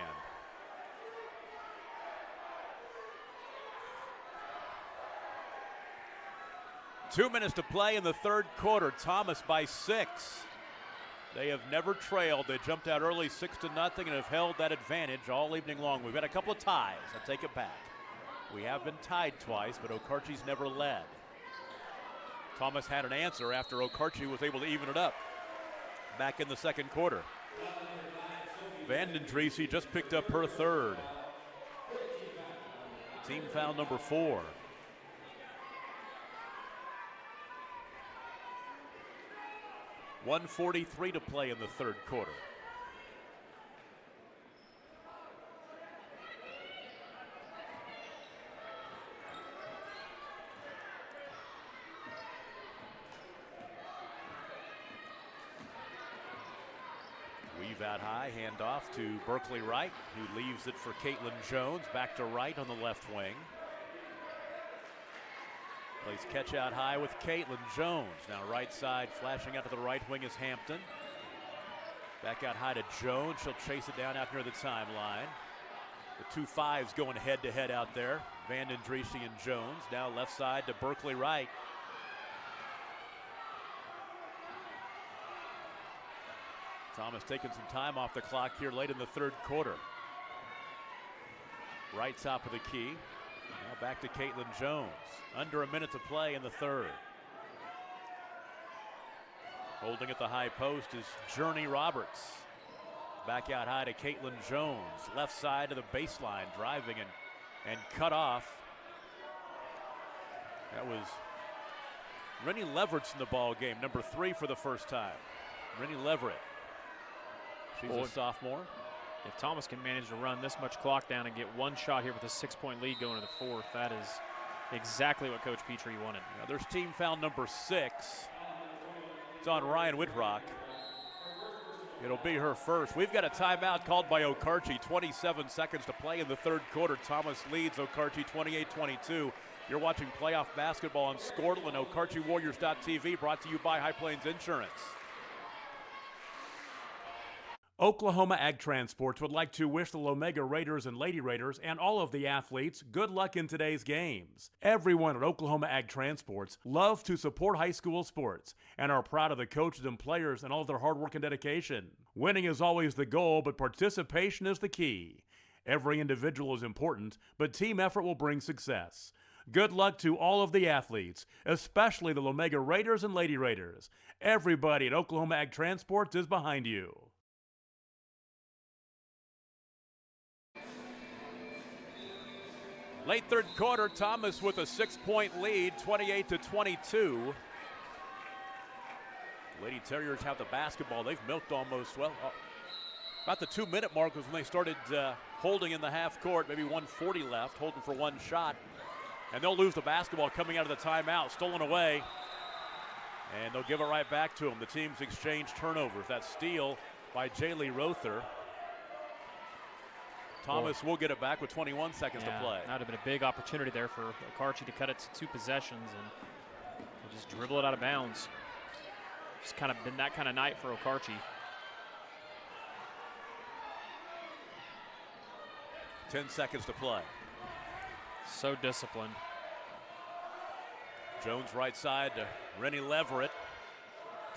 Two minutes to play in the third quarter. Thomas by 6. They have never trailed. They jumped out early 6-0 and have held that advantage all evening long. We've had a couple of ties. I take it back. We have been tied twice, but Okarche's never led. Thomas had an answer after Okarche was able to even it up. back in the second quarter. Vandendriessy just picked up her third. Team foul number 4. .143 to play in the third quarter. Weave out high, hand off to Berkeley Wright, who leaves it for Caitlin Jones. Back to Wright on the left wing. Plays catch out high with Caitlin Jones. Now right side, flashing out to the right wing is Hampton. Back out high to Jones. She'll chase it down out near the timeline. The 2 5s going head to head out there. Vandendriessy and Jones. Now left side to Berkeley Wright. Thomas taking some time off the clock here late in the third quarter. Right top of the key. Now back to Caitlin Jones. Under a minute to play in the third. Holding at the high post is Journey Roberts. Back out high to Caitlin Jones. Left side to the baseline, driving and cut off. That was Rennie Leverett's in the ball game, number 3 for the first time. Rennie Leverett. She's a sophomore. If Thomas can manage to run this much clock down and get one shot here with a 6-point lead going to the fourth, that is exactly what Coach Petrie wanted. Now there's team foul number 6. It's on Ryan Whitrock. It'll be her first. We've got a timeout called by Okarche. 27 seconds to play in the third quarter. Thomas leads Okarche 28-22. You're watching playoff basketball on Squirtle and OkarcheWarriors.tv, brought to you by High Plains Insurance. Oklahoma Ag Transports would like to wish the Lomega Raiders and Lady Raiders and all of the athletes good luck in today's games. Everyone at Oklahoma Ag Transports love to support high school sports and are proud of the coaches and players and all of their hard work and dedication. Winning is always the goal, but participation is the key. Every individual is important, but team effort will bring success. Good luck to all of the athletes, especially the Lomega Raiders and Lady Raiders. Everybody at Oklahoma Ag Transports is behind you. Late third quarter, Thomas with a 6-point lead, 28-22. Lady Terriers have the basketball. They've milked almost, about the 2-minute mark was when they started holding in the half court, maybe 1:40 left, holding for one shot. And they'll lose the basketball coming out of the timeout, stolen away. And they'll give it right back to them. The teams exchange turnovers. That steal by Jaylee Rother. Thomas will get it back with 21 seconds to play. That would have been a big opportunity there for Okarche to cut it to 2 possessions and just dribble it out of bounds. Just kind of been that kind of night for Okarche. 10 seconds to play. So disciplined. Jones right side to Rennie Leverett.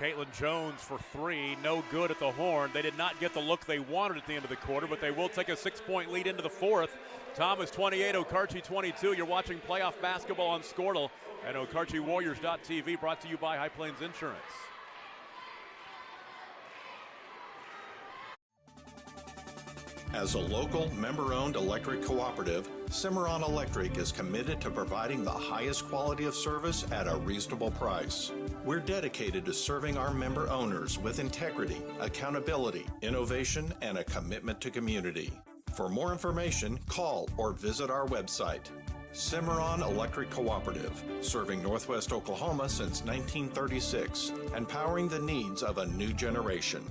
Caitlin Jones for 3, no good at the horn. They did not get the look they wanted at the end of the quarter, but they will take a 6-point lead into the fourth. Thomas 28, Okarche 22. You're watching playoff basketball on Squirtle and OkarcheWarriors.tv, brought to you by High Plains Insurance. As a local, member-owned electric cooperative, Cimarron Electric is committed to providing the highest quality of service at a reasonable price. We're dedicated to serving our member owners with integrity, accountability, innovation, and a commitment to community. For more information, call or visit our website. Cimarron Electric Cooperative, serving Northwest Oklahoma since 1936, empowering the needs of a new generation.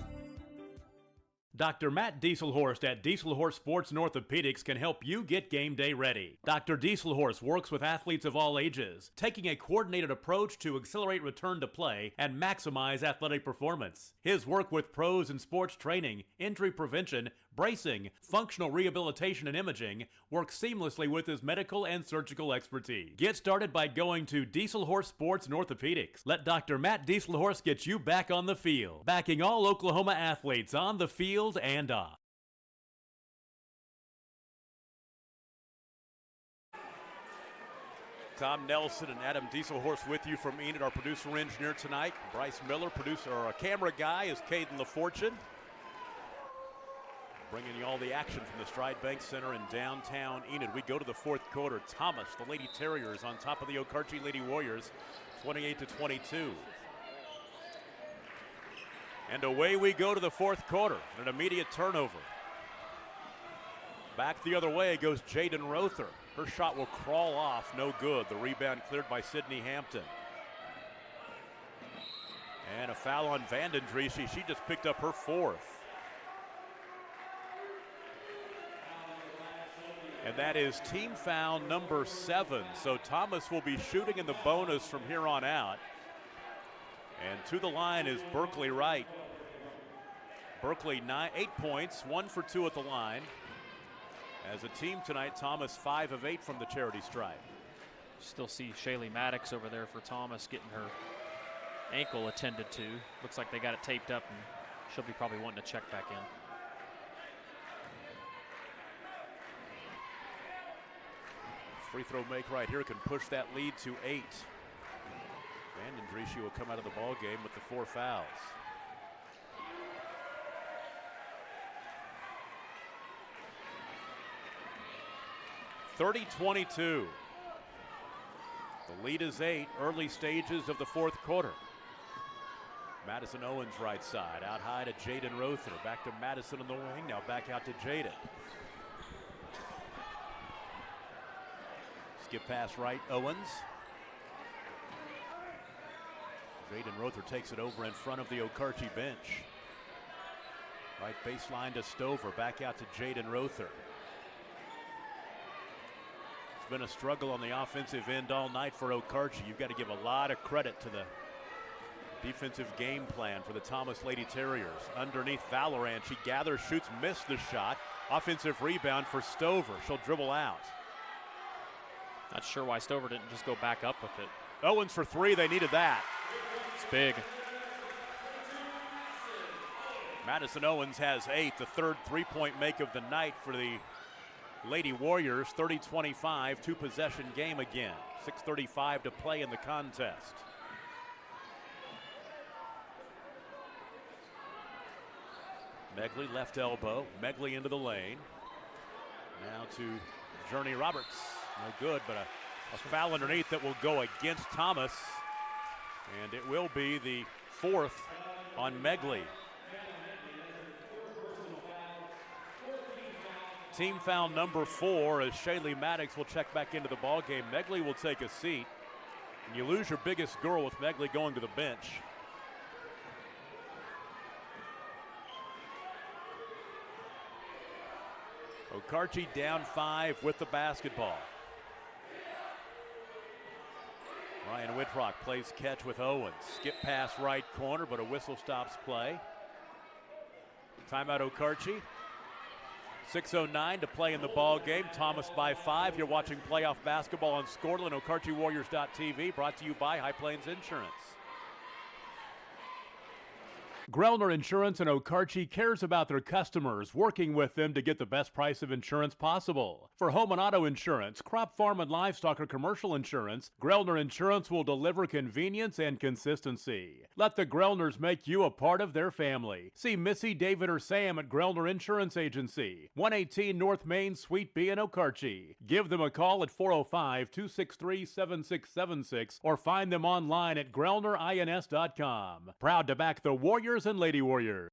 Dr. Matt Dieselhorst at Dieselhorst Sports and Orthopedics can help you get game day ready. Dr. Dieselhorst works with athletes of all ages, taking a coordinated approach to accelerate return to play and maximize athletic performance. His work with pros in sports training, injury prevention, bracing, functional rehabilitation, and imaging works seamlessly with his medical and surgical expertise. Get started by going to Dieselhorst Sports and Orthopedics. Let Dr. Matt Dieselhorst get you back on the field, backing all Oklahoma athletes on the field and off. Tom Nelson and Adam Dieselhorst with you from Enid, our producer-engineer tonight. Bryce Miller, producer or camera guy, is Caden LaFortune. Bringing you all the action from the Stride Bank Center in downtown Enid. We go to the fourth quarter. Thomas, the Lady Terriers, on top of the Okarche Lady Warriors, 28-22. And away we go to the fourth quarter. An immediate turnover. Back the other way goes Jaden Rother. Her shot will crawl off, no good. The rebound cleared by Sydney Hampton. And a foul on Vandendriessche. She just picked up her fourth. And that is team foul number 7. So Thomas will be shooting in the bonus from here on out. And to the line is Berkeley Wright. Berkeley 8 points, 1 for 2 at the line. As a team tonight, Thomas 5 of 8 from the charity stripe. Still see Shaylee Maddox over there for Thomas getting her ankle attended to. Looks like they got it taped up and she'll be probably wanting to check back in. Free throw make right here can push that lead to 8. Vandendriessche will come out of the ball game with the 4 fouls. (30-22). The lead is 8, early stages of the fourth quarter. Madison Owens right side, out high to Jaden Rother. Back to Madison in the wing, now back out to Jaden. Skip pass right, Owens. Jaden Rother takes it over in front of the Okarche bench. Right baseline to Stover, back out to Jaden Rother. It's been a struggle on the offensive end all night for Okarche. You've got to give a lot of credit to the defensive game plan for the Thomas Lady Terriers. Underneath Valorant, she gathers, shoots, missed the shot. Offensive rebound for Stover. She'll dribble out. Not sure why Stover didn't just go back up with it. Owens for 3, they needed that. It's big. Madison Owens has 8, the third three-point make of the night for the Lady Warriors. 30-25, 2-possession game again. 6:35 to play in the contest. Megley left elbow, Megley into the lane. Now to Journey Roberts. No good, but a foul underneath that will go against Thomas. And it will be the 4th on Megley. Team foul number 4 as Shaylee Maddox will check back into the ball game. Megley will take a seat. And you lose your biggest girl with Megley going to the bench. Okarche down 5 with the basketball. Ryan Whitrock plays catch with Owens. Skip pass right corner, but a whistle stops play. Timeout Okarche. 6:09 to play in the ball game. Thomas by 5. You're watching playoff basketball on Scoreland, OkarcheWarriors.tv, brought to you by High Plains Insurance. Grellner Insurance in Okarche cares about their customers, working with them to get the best price of insurance possible. For home and auto insurance, crop, farm, and livestock or commercial insurance, Grellner Insurance will deliver convenience and consistency. Let the Grellners make you a part of their family. See Missy, David, or Sam at Grellner Insurance Agency, 118 North Main, Suite B in Okarche. Give them a call at 405-263-7676 or find them online at grellnerins.com. Proud to back the Warriors and Lady Warriors.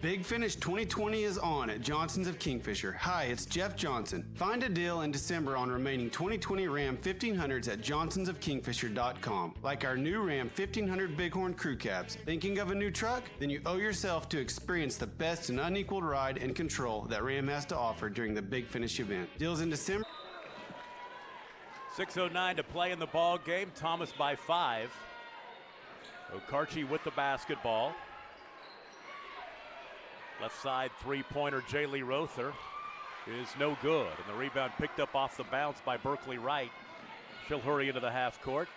Big Finish 2020 is on at Johnson's of Kingfisher. Hi, it's Jeff Johnson. Find a deal in December on remaining 2020 Ram 1500s at johnsonsofkingfisher.com. Like our new Ram 1500 Bighorn Crew Cabs. Thinking of a new truck? Then you owe yourself to experience the best and unequaled ride and control that Ram has to offer during the Big Finish event. Deals in December. 6:09 to play in the ball game. Thomas by 5. Okarche with the basketball. Left side three-pointer Jaylee Rother. is no good. And the rebound picked up off the bounce by Berkeley Wright. She'll hurry into the half court.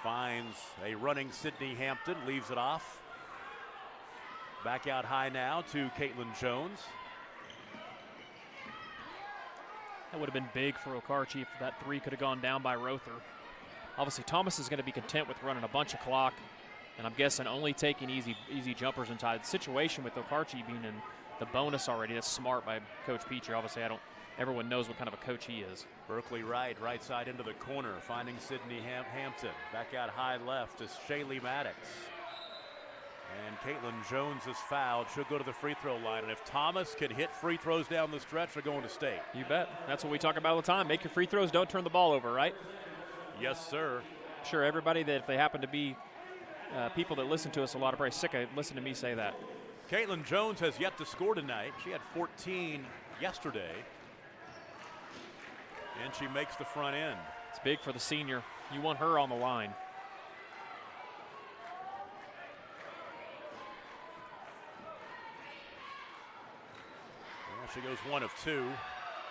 Finds a running Sydney Hampton, leaves it off. Back out high now to Caitlin Jones. That would have been big for Okarche if that three could have gone down by Rother. Obviously, Thomas is going to be content with running a bunch of clock, and I'm guessing only taking easy jumpers inside. The situation with Okarche being in the bonus already, that's smart by Coach Petrie. Obviously, everyone knows what kind of a coach he is. Berkeley Wright, right side into the corner, finding Sydney Hampton. Back out high left is Shaylee Maddox. And Caitlin Jones is fouled. She'll go to the free throw line. And if Thomas can hit free throws down the stretch, they're going to state. You bet. That's what we talk about all the time. Make your free throws, don't turn the ball over, right? Yes, sir. I'm sure everybody that if they happen to be people that listen to us a lot are probably sick of listening to me say that. Caitlin Jones has yet to score tonight. She had 14 yesterday. And she makes the front end. It's big for the senior. You want her on the line. Well, she goes 1 of 2.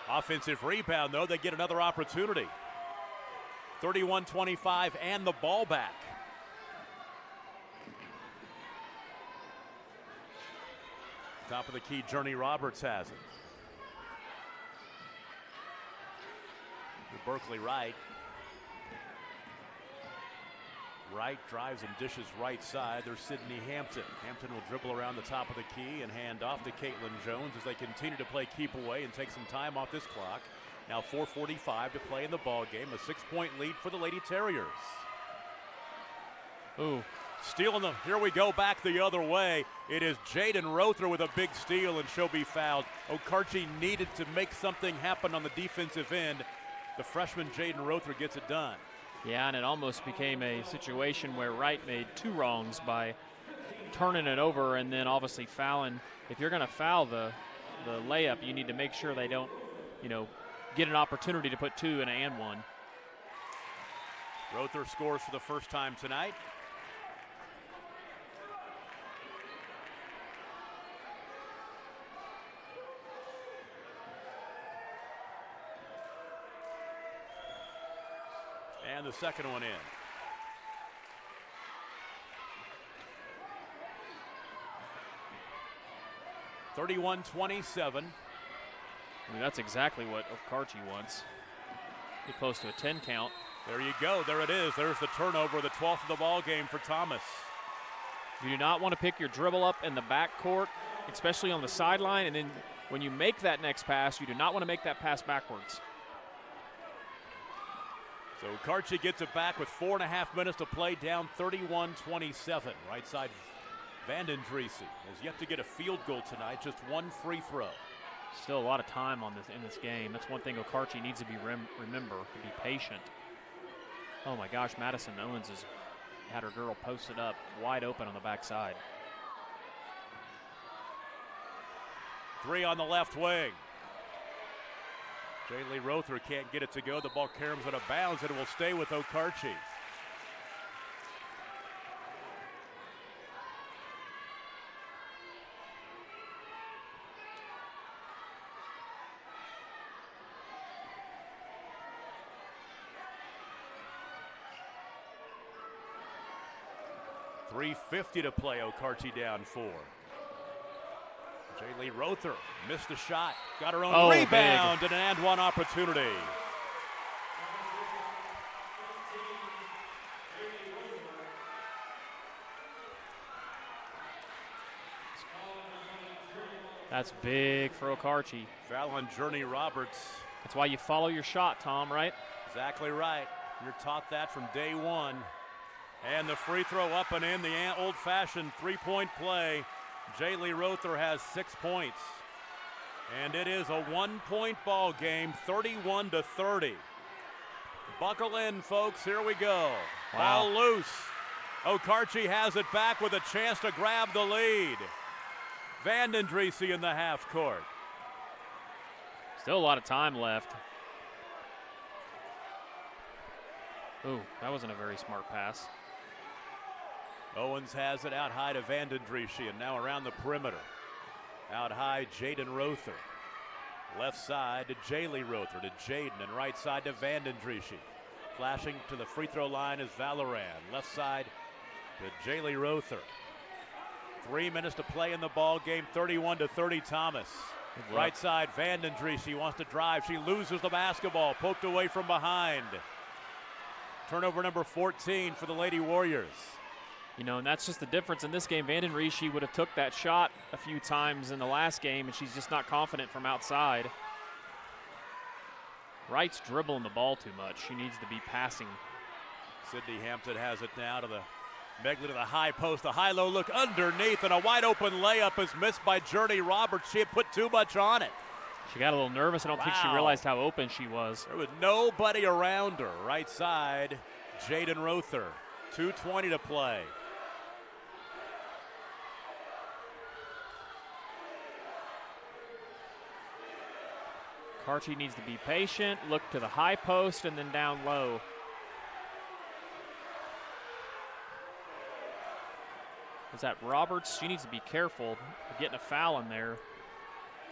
Offensive rebound, though. They get another opportunity. 31-25 and the ball back. Top of the key, Journey Roberts has it. To Berkeley Wright. Wright drives and dishes right side. There's Sydney Hampton. Hampton will dribble around the top of the key and hand off to Caitlin Jones as they continue to play keep away and take some time off this clock. Now 4:45 to play in the ball game. A 6-point lead for the Lady Terriers. Ooh. Stealing them. Here we go back the other way. It is Jaden Rother with a big steal, and she'll be fouled. Okarche needed to make something happen on the defensive end. The freshman Jaden Rother gets it done. Yeah, and it almost became a situation where Wright made 2 wrongs by turning it over and then obviously fouling. If you're going to foul the layup, you need to make sure they don't, get an opportunity to put 2 and 1. Rother scores for the first time tonight. And the second one in. (31-27). I mean, that's exactly what Okarche wants. Get close to a 10 count. There you go. There it is. There's the turnover, the 12th of the ball game for Thomas. You do not want to pick your dribble up in the backcourt, especially on the sideline, and then when you make that next pass, you do not want to make that pass backwards. So Okarche gets it back with 4.5 minutes to play, down 31-27. Right side, Vanden Driese has yet to get a field goal tonight, just 1 free throw. Still a lot of time on in this game. That's one thing Okarche needs to be remember, to be patient. Oh my gosh, Madison Owens has had her girl posted up wide open on the backside. 3 on the left wing. Jaylee Rother can't get it to go. The ball caroms out of bounds, and it will stay with Okarche. .350 to play. Okarche down 4. Jaylee Rother missed a shot, got her own rebound, and an and one opportunity. That's big for Okarche. Foul on Journey Roberts. That's why you follow your shot, Tom, right? Exactly right. You're taught that from day one. And the free throw up and in, the old-fashioned three-point play. Jaylee Rother has 6 points. And it is a 1-point ball game, 31-30. Buckle in, folks. Here we go. Wow. Ball loose. Okarche has it back with a chance to grab the lead. Vanden Driese in the half court. Still a lot of time left. Ooh, that wasn't a very smart pass. Owens has it out high to Vanden Driese, and now around the perimeter. Out high, Jaden Rother. Left side to Jaylee Rother, to Jaden, and right side to Vandendriessche. Flashing to the free throw line is Valoran. Left side to Jaylee Rother. 3 minutes to play in the ball game, 31-30 Thomas. Right side, Vandendriessche wants to drive. She loses the basketball, poked away from behind. Turnover number 14 for the Lady Warriors. You know, and that's just the difference in this game. Vandendriessche would have took that shot a few times in the last game, and she's just not confident from outside. Wright's dribbling the ball too much. She needs to be passing. Sydney Hampton has it now to the Megley to the high post. The high-low look underneath, and a wide-open layup is missed by Journey Roberts. She had put too much on it. She got a little nervous. I don't think she realized how open she was. There was nobody around her. Right side, Jaden Rother. 2:20 to play. Okarche needs to be patient, look to the high post, and then down low. Is that Roberts? She needs to be careful of getting a foul in there.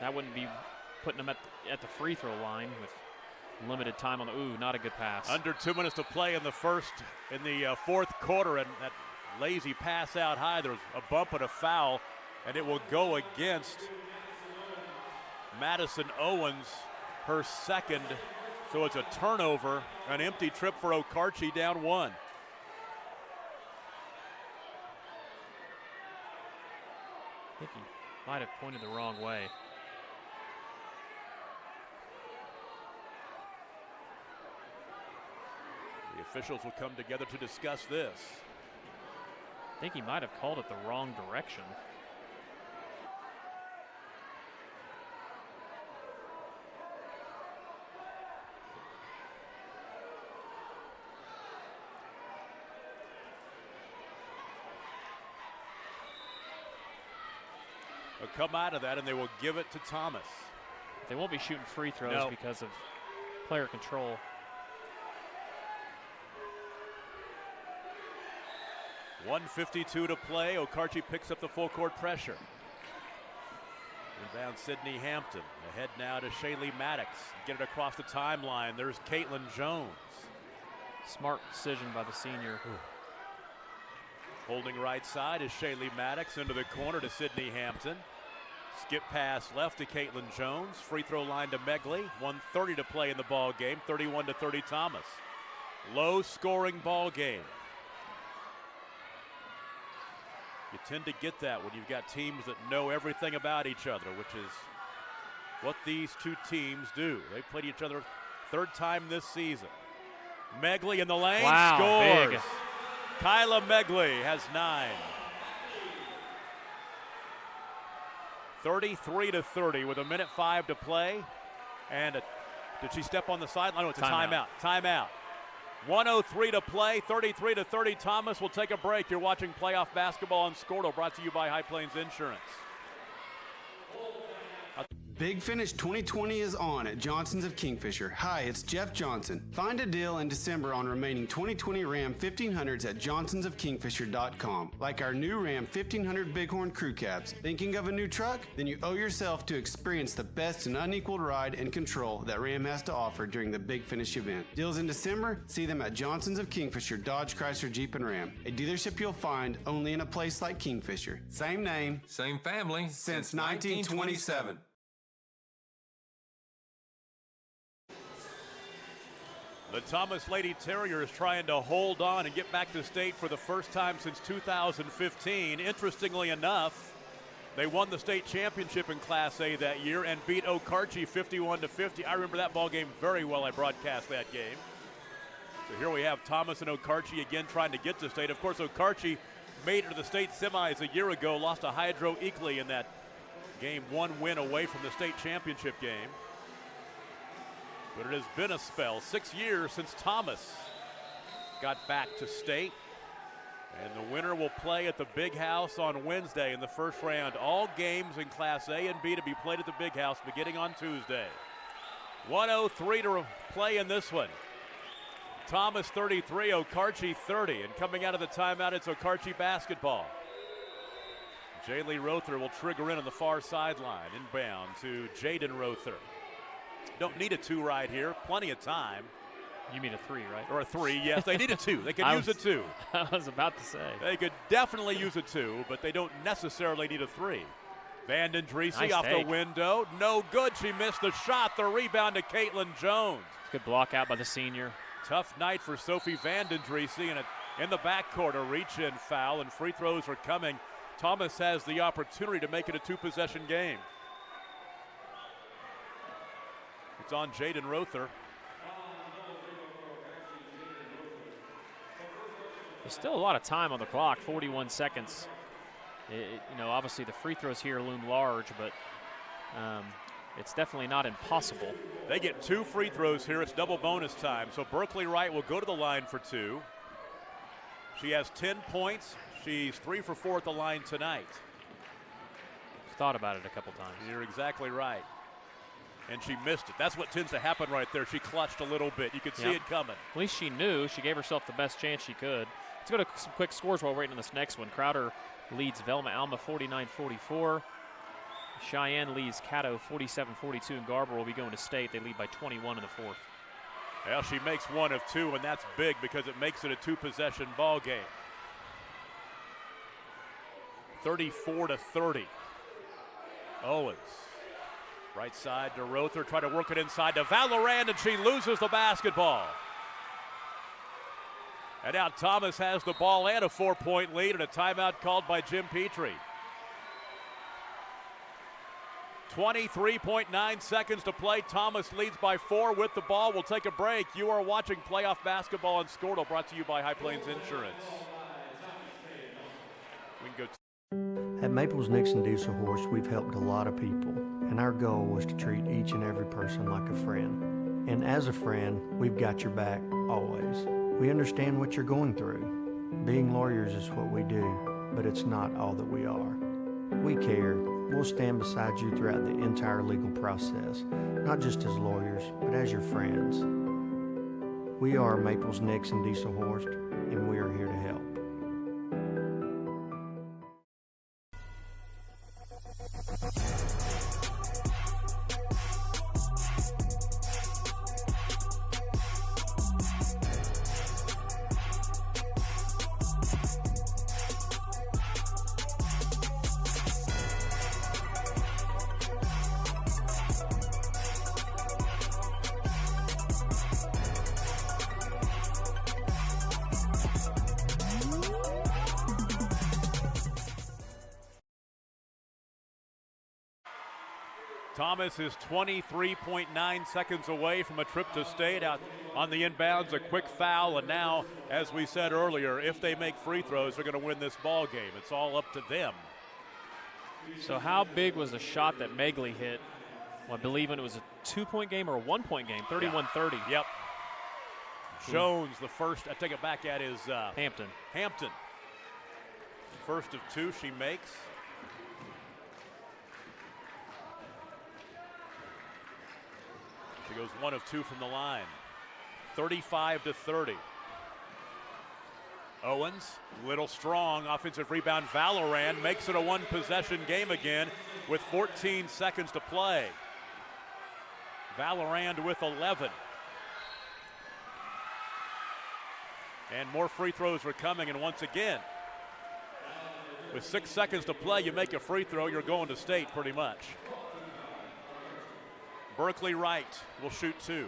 That wouldn't be putting them at the free throw line with limited time on the, ooh, not a good pass. Under 2 minutes to play in the fourth quarter, and that lazy pass out high. There's a bump and a foul, and it will go against Madison Owens, her second. So it's a turnover, an empty trip for Okarche, down one. I think he might have pointed the wrong way. The officials will come together to discuss this. I think he might have called it the wrong direction. They'll come out of that and they will give it to Thomas. They won't be shooting free throws because of player control. .152 to play. Okarche picks up the full court pressure. Inbound Sydney Hampton. Ahead now to Shaylee Maddox. Get it across the timeline. There's Caitlin Jones. Smart decision by the senior. Holding right side is Shaylee Maddox into the corner to Sydney Hampton. Skip pass left to Caitlin Jones. Free throw line to Megley. 1:30 to play in the ball game. 31-30 Thomas. Low scoring ball game. You tend to get that when you've got teams that know everything about each other, which is what these two teams do. They played each other third time this season. Megley in the lane, scores. Big. Kyla Megley has 9. 33-30 with 1:05 to play. And did she step on the sideline? No, it's a timeout. Timeout. 1:03 to play, 33-30 Thomas. Will take a break. You're watching playoff basketball on Scordo, brought to you by High Plains Insurance. Big Finish 2020 is on at Johnson's of Kingfisher. Hi, it's Jeff Johnson. Find a deal in December on remaining 2020 Ram 1500s at johnsonsofkingfisher.com. Like our new Ram 1500 Bighorn Crew Cabs. Thinking of a new truck? Then you owe yourself to experience the best and unequaled ride and control that Ram has to offer during the Big Finish event. Deals in December? See them at Johnson's of Kingfisher, Dodge, Chrysler, Jeep, and Ram. A dealership you'll find only in a place like Kingfisher. Same name, same family since 1927. The Thomas Lady Terriers trying to hold on and get back to state for the first time since 2015. Interestingly enough, they won the state championship in Class A that year and beat Okarche 51-50. I remember that ball game very well. I broadcast that game. So here we have Thomas and Okarche again trying to get to state. Of course, Okarche made it to the state semis a year ago, lost to Hydro Eakly in that game, 1 win away from the state championship game. But it has been a spell, 6 years since Thomas got back to state. And the winner will play at the Big House on Wednesday in the first round. All games in Class A and B to be played at the Big House beginning on Tuesday. 1:03 to play in this one. Thomas 33, Okarche 30. And coming out of the timeout, it's Okarche basketball. Jaylee Rother will trigger in on the far sideline. Inbound to Jaden Rother. Don't need a 2 right here. Plenty of time. You mean a 3, right? Or a 3, yes. They need a 2. They could use a 2. I was about to say. They could definitely use a 2, but they don't necessarily need a 3. Vanden Driese Nice off take. the window. No good. She missed the shot. The rebound to Caitlin Jones. Good block out by the senior. Tough night for Sophie Vanden Driese, and in the backcourt, a reach-in foul, and free throws are coming. Thomas has the opportunity to make it a 2-possession game. It's on Jaden Rother. There's still a lot of time on the clock, 41 seconds. Obviously the free throws here loom large, but it's definitely not impossible. They get 2 free throws here. It's double bonus time. So Berkeley Wright will go to the line for 2. She has 10 points. She's 3 for 4 at the line tonight. Thought about it a couple times. You're exactly right. And she missed it. That's what tends to happen right there. She clutched a little bit. You could see it coming. At least she knew. She gave herself the best chance she could. Let's go to some quick scores while we're waiting on this next one. Crowder leads Velma Alma 49-44. Cheyenne leads Caddo 47-42, and Garber will be going to state. They lead by 21 in the 4th. Well, she makes 1 of 2, and that's big because it makes it a 2-possession ball game. 34-30. Owens. Right side to Rother, try to work it inside to Valorand, and she loses the basketball. And now Thomas has the ball and a 4-point lead, and a timeout called by Jim Petrie. 23.9 seconds to play. Thomas leads by 4 with the ball. We'll take a break. You are watching Playoff Basketball on Scortal, brought to you by High Plains Insurance. We can go. At Maples Nixon Diesel Horse, we've helped a lot of people, and our goal was to treat each and every person like a friend. And as a friend, we've got your back always. We understand what you're going through. Being lawyers is what we do, but it's not all that we are. We care. We'll stand beside you throughout the entire legal process, not just as lawyers, but as your friends. We are Maples Nixon Diesel Horse, and we are here to help. Thomas is 23.9 seconds away from a trip to state. Out on the inbounds, a quick foul, and now, as we said earlier, if they make free throws, they're going to win this ball game. It's all up to them. So how big was the shot that Megley hit? Well, I believe it was a 2-point game or a 1-point game, 31-30. Yep. Jones, the first, I take it back at is Hampton. First of 2 she makes. She goes 1 of 2 from the line. 35-30. Owens, little strong, offensive rebound. Valorand makes it a 1-possession game again with 14 seconds to play. Valorand with 11. And more free throws are coming, and once again, with 6 seconds to play, you make a free throw, you're going to state pretty much. Berkeley Wright will shoot 2.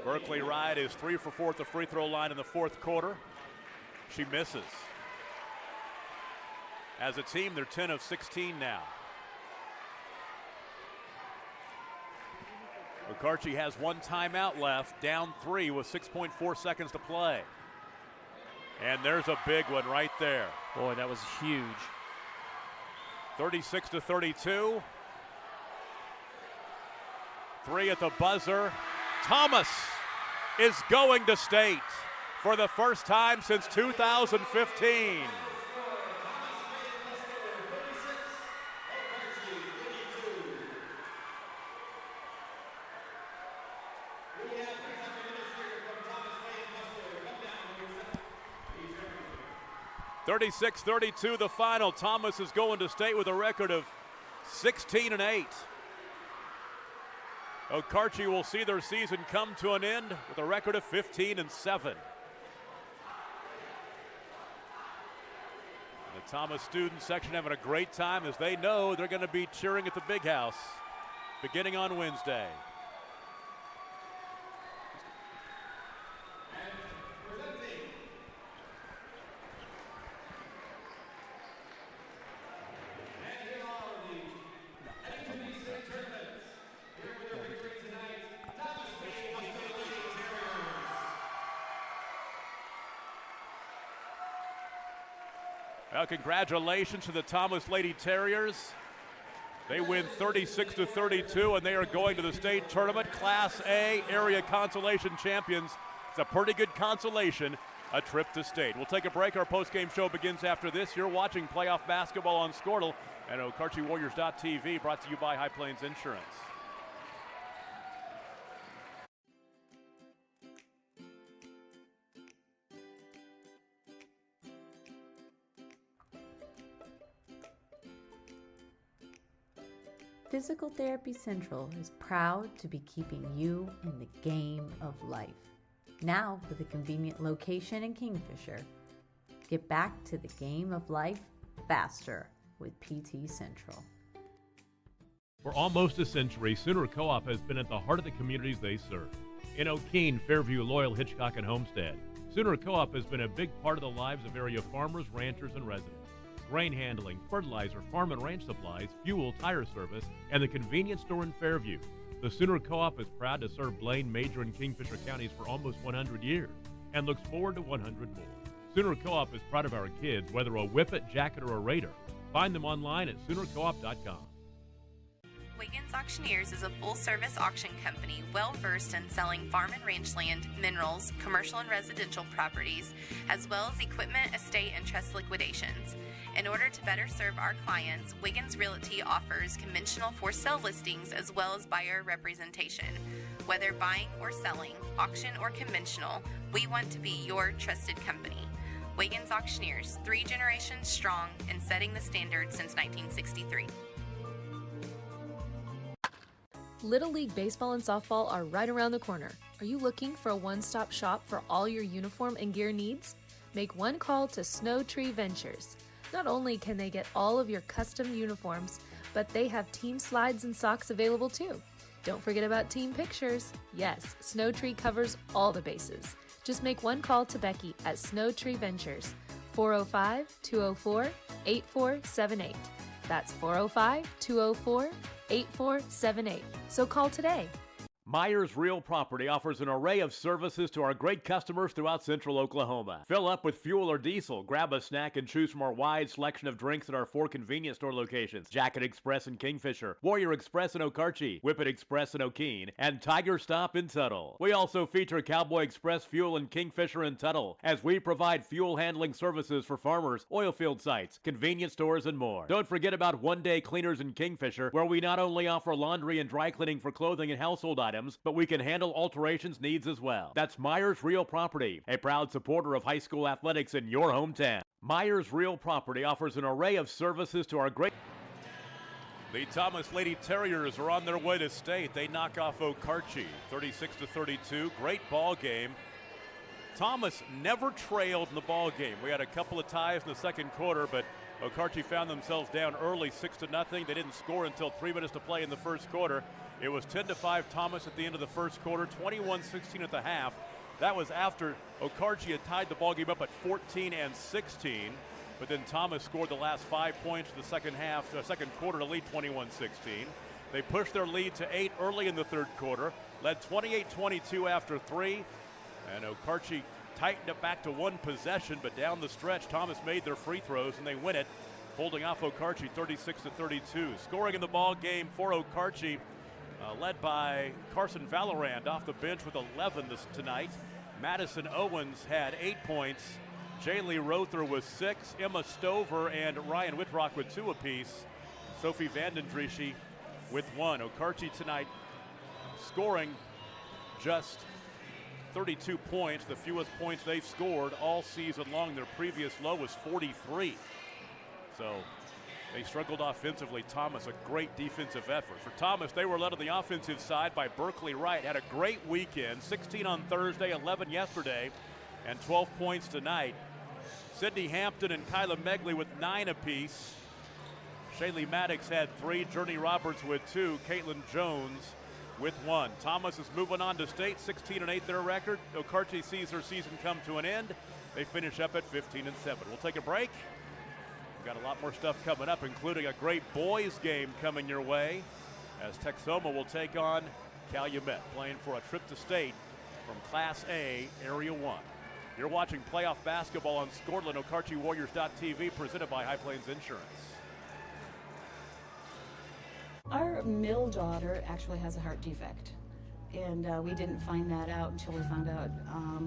Berkeley Wright is 3 for 4 at the free throw line in the 4th quarter. She misses. As a team, they're 10 of 16 now. Okarche has 1 timeout left, down 3 with 6.4 seconds to play. And there's a big one right there. Boy, that was huge. 36-32. 3 at the buzzer. Thomas is going to state for the first time since 2015. (36-32) the final. Thomas is going to state with a record of 16-8. Okarche will see their season come to an end with a record of 15-7. The Thomas student section having a great time as they know they're going to be cheering at the Big House beginning on Wednesday. Well, congratulations to the Thomas Lady Terriers. They win 36-32, and they are going to the state tournament. Class A area consolation champions. It's a pretty good consolation, a trip to state. We'll take a break. Our postgame show begins after this. You're watching playoff basketball on Squirtle and OkarcheWarriors.tv, brought to you by High Plains Insurance. Physical Therapy Central is proud to be keeping you in the game of life. Now with a convenient location in Kingfisher. Get back to the game of life faster with PT Central. For almost a century, Sooner Co-op has been at the heart of the communities they serve. In Okeene, Fairview, Loyal, Hitchcock, and Homestead, Sooner Co-op has been a big part of the lives of area farmers, ranchers, and residents. Grain handling, fertilizer, farm and ranch supplies, fuel, tire service, and the convenience store in Fairview. The Sooner Co-op is proud to serve Blaine, Major, and Kingfisher counties for almost 100 years and looks forward to 100 more. Sooner Co-op is proud of our kids, whether a Whippet, Jacket, or a Raider. Find them online at SoonerCoop.com. Wiggins Auctioneers is a full-service auction company well-versed in selling farm and ranch land, minerals, commercial and residential properties, as well as equipment, estate, and trust liquidations. In order to better serve our clients, Wiggins Realty offers conventional for-sale listings as well as buyer representation. Whether buying or selling, auction or conventional, we want to be your trusted company. Wiggins Auctioneers, 3 generations strong and setting the standard since 1963. Little League Baseball and Softball are right around the corner. Are you looking for a one-stop shop for all your uniform and gear needs? Make one call to Snow Tree Ventures. Not only can they get all of your custom uniforms, but they have team slides and socks available too. Don't forget about team pictures. Yes, Snow Tree covers all the bases. Just make one call to Becky at Snow Tree Ventures, 405-204-8478. That's 405-204-8478. So call today. Myers Real Property offers an array of services to our great customers throughout central Oklahoma. Fill up with fuel or diesel, grab a snack, and choose from our wide selection of drinks at our 4 convenience store locations: Jacket Express in Kingfisher, Warrior Express in Okarche, Whippet Express in Okeene, and Tiger Stop in Tuttle. We also feature Cowboy Express Fuel in Kingfisher and Tuttle, as we provide fuel handling services for farmers, oil field sites, convenience stores, and more. Don't forget about One Day Cleaners in Kingfisher, where we not only offer laundry and dry cleaning for clothing and household items, but we can handle alterations needs as well. That's Myers Real Property, a proud supporter of high school athletics in your hometown. Myers Real Property offers an array of services to our great... The Thomas Lady Terriers are on their way to state. They knock off Okarche 36-32. Great ball game. Thomas never trailed in the ball game. We had a couple of ties in the second quarter, but Okarche found themselves down early 6-0. They didn't score until 3 minutes to play in the first quarter. It was 10-5 Thomas at the end of the first quarter, 21-16 at the half. That was after Okarche had tied the ball game up at 14-16, but then Thomas scored the last 5 points in the second quarter to lead 21-16. They pushed their lead to 8 early in the third quarter, led 28-22 after 3, and Okarche tightened it back to 1 possession, but down the stretch, Thomas made their free throws, and they win it, holding off Okarche 36-32. Scoring in the ball game for Okarche, led by Carson Valorand off the bench with 11 tonight. Madison Owens had 8 points. Jaylee Rother with 6. Emma Stover and Ryan Whitrock with 2 apiece. Sophie Vandendriesche with 1. Okarche tonight scoring just 32 points, the fewest points they've scored all season long. Their previous low was 43. So They struggled offensively. Thomas, a great defensive effort. For Thomas, they were led on the offensive side by Berkeley Wright. Had a great weekend, 16 on Thursday, 11 yesterday, and 12 points tonight. Sydney Hampton and Kyla Megley with 9 apiece. Shaylee Maddox had 3, Journey Roberts with 2, Caitlin Jones with 1. Thomas is moving on to state, 16-8 their record. Okarche sees their season come to an end. They finish up at 15-7. We'll take a break. We've got a lot more stuff coming up, including a great boys game coming your way as Texoma will take on Calumet, playing for a trip to state from Class A, Area 1. You're watching playoff basketball on Scortland, OkarcheWarriors.tv, presented by High Plains Insurance. Our middle daughter actually has a heart defect, and we didn't find that out until we found out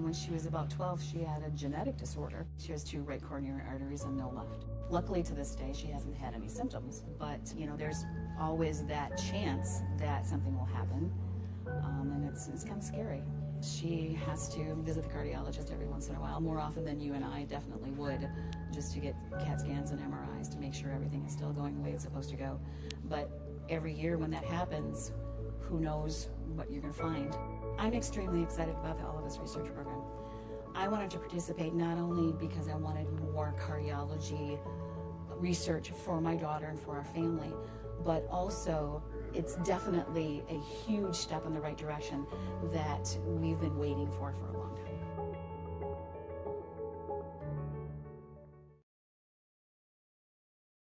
when she was about 12 she had a genetic disorder. She has 2 right coronary arteries and no left. Luckily to this day she hasn't had any symptoms, but there's always that chance that something will happen, and it's kind of scary. She has to visit the cardiologist every once in a while, more often than you and I definitely would, just to get CAT scans and MRIs to make sure everything is still going the way it's supposed to go. But every year when that happens, who knows what you're going to find. I'm extremely excited about the All of Us research program. I wanted to participate not only because I wanted more cardiology research for my daughter and for our family, but also it's definitely a huge step in the right direction that we've been waiting for a long time.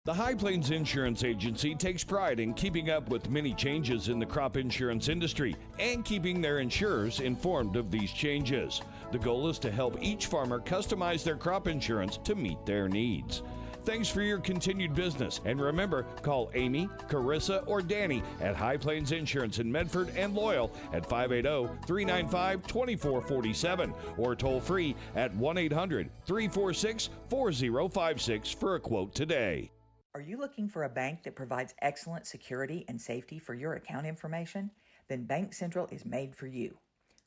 The High Plains Insurance Agency takes pride in keeping up with many changes in the crop insurance industry and keeping their insurers informed of these changes. The goal is to help each farmer customize their crop insurance to meet their needs. Thanks for your continued business, and remember, call Amy, Carissa, or Danny at High Plains Insurance in Medford and Loyal at 580-395-2447 or toll free at 1-800-346-4056 for a quote today. Are you looking for a bank that provides excellent security and safety for your account information? Then Bank Central is made for you.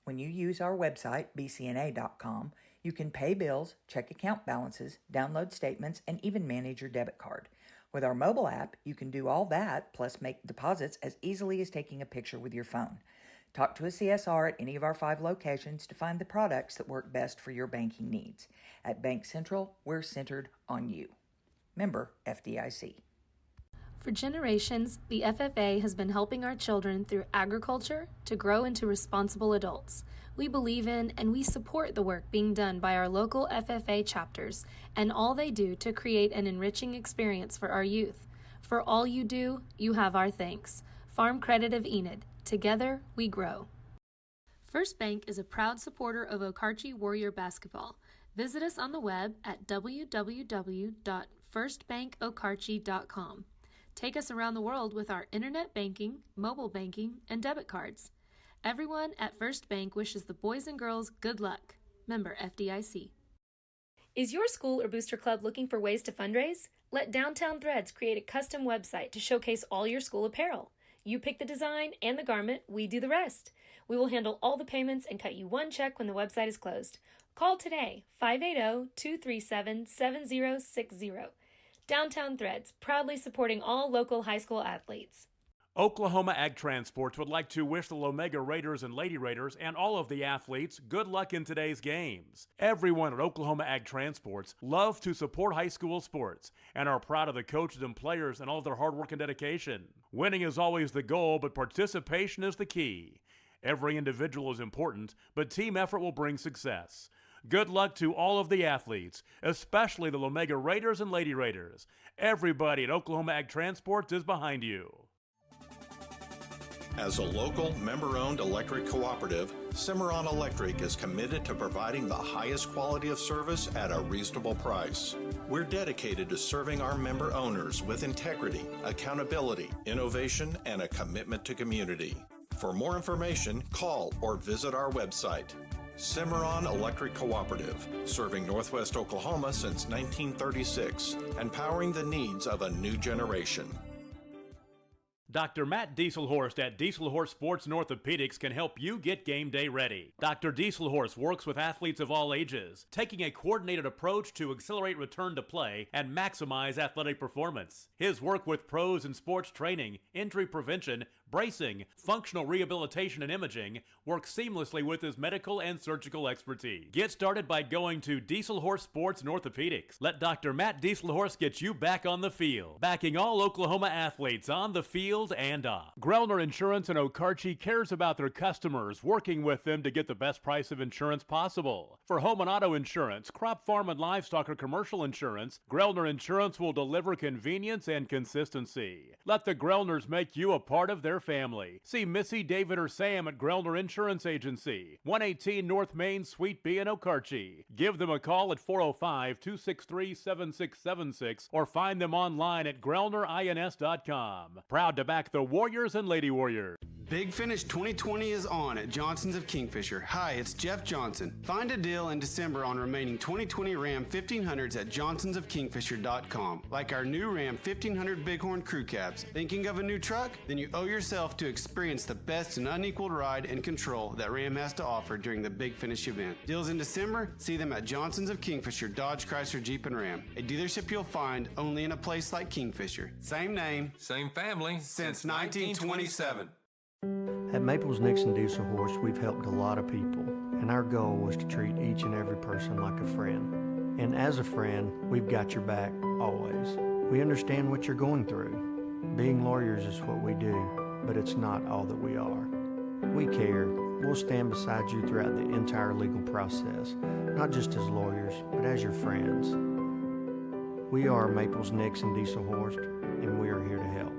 When you use our website, bcna.com, you can pay bills, check account balances, download statements, and even manage your debit card. With our mobile app, you can do all that, plus make deposits as easily as taking a picture with your phone. Talk to a CSR at any of our 5 locations to find the products that work best for your banking needs. At Bank Central, we're centered on you. Member FDIC. For generations, the FFA has been helping our children through agriculture to grow into responsible adults. We believe in and we support the work being done by our local FFA chapters and all they do to create an enriching experience for our youth. For all you do, you have our thanks. Farm Credit of Enid. Together, we grow. First Bank is a proud supporter of Okarche Warrior Basketball. Visit us on the web at www.firstbankokarche.com. Take us around the world with our internet banking, mobile banking, and debit cards. Everyone at First Bank wishes the boys and girls good luck. Member FDIC. Is your school or booster club looking for ways to fundraise? Let Downtown Threads create a custom website to showcase all your school apparel. You pick the design and the garment, we do the rest. We will handle all the payments and cut you one check when the website is closed. Call today, 580-237-7060. Downtown Threads, proudly supporting all local high school athletes. Oklahoma Ag Transports would like to wish the Lomega Raiders and Lady Raiders and all of the athletes good luck in today's games. Everyone at Oklahoma Ag Transports love to support high school sports and are proud of the coaches and players and all of their hard work and dedication. Winning is always the goal, but participation is the key. Every individual is important, but team effort will bring success. Good luck to all of the athletes, especially the Lomega Raiders and Lady Raiders. Everybody at Oklahoma Ag Transports is behind you. As a local, member-owned electric cooperative, Cimarron Electric is committed to providing the highest quality of service at a reasonable price. We're dedicated to serving our member owners with integrity, accountability, innovation, and a commitment to community. For more information, call or visit our website. Cimarron Electric Cooperative, serving Northwest Oklahoma since 1936, and powering the needs of a new generation. Dr. Matt Dieselhorst at Dieselhorst Sports and Orthopedics can help you get game day ready. Dr. Dieselhorst works with athletes of all ages, taking a coordinated approach to accelerate return to play and maximize athletic performance. His work with pros in sports training, injury prevention, bracing, functional rehabilitation, and imaging works seamlessly with his medical and surgical expertise. Get started by going to Dieselhorst Sports and Orthopedics. Let Dr. Matt Dieselhorst get you back on the field, backing all Oklahoma athletes on the field and off. Grellner Insurance in Okarche cares about their customers, working with them to get the best price of insurance possible. For home and auto insurance, crop, farm, and livestock or commercial insurance, Grellner Insurance will deliver convenience and consistency. Let the Grellners make you a part of their family. See Missy, David, or Sam at Grellner Insurance Agency, 118 North Main, Suite B in Okarche. Give them a call at 405-263-7676 or find them online at grellnerins.com. Proud to back the Warriors and Lady Warriors. Big Finish 2020 is on at Johnson's of Kingfisher. Hi, it's Jeff Johnson. Find a deal in December on remaining 2020 Ram 1500s at johnsonsofkingfisher.com, like our new Ram 1500 Bighorn Crew Cabs. Thinking of a new truck? Then you owe yourself to experience the best and unequaled ride and control that Ram has to offer during the Big Finish event. Deals in December? See them at Johnson's of Kingfisher, Dodge, Chrysler, Jeep, and Ram. A dealership you'll find only in a place like Kingfisher. Same name, same family, since 1927. At Maples Nixon Diesel Horse, we've helped a lot of people, and our goal was to treat each and every person like a friend. And as a friend, we've got your back always. We understand what you're going through. Being lawyers is what we do, but it's not all that we are. We care. We'll stand beside you throughout the entire legal process, not just as lawyers, but as your friends. We are Maples Nixon Diesel Horse, and we are here to help.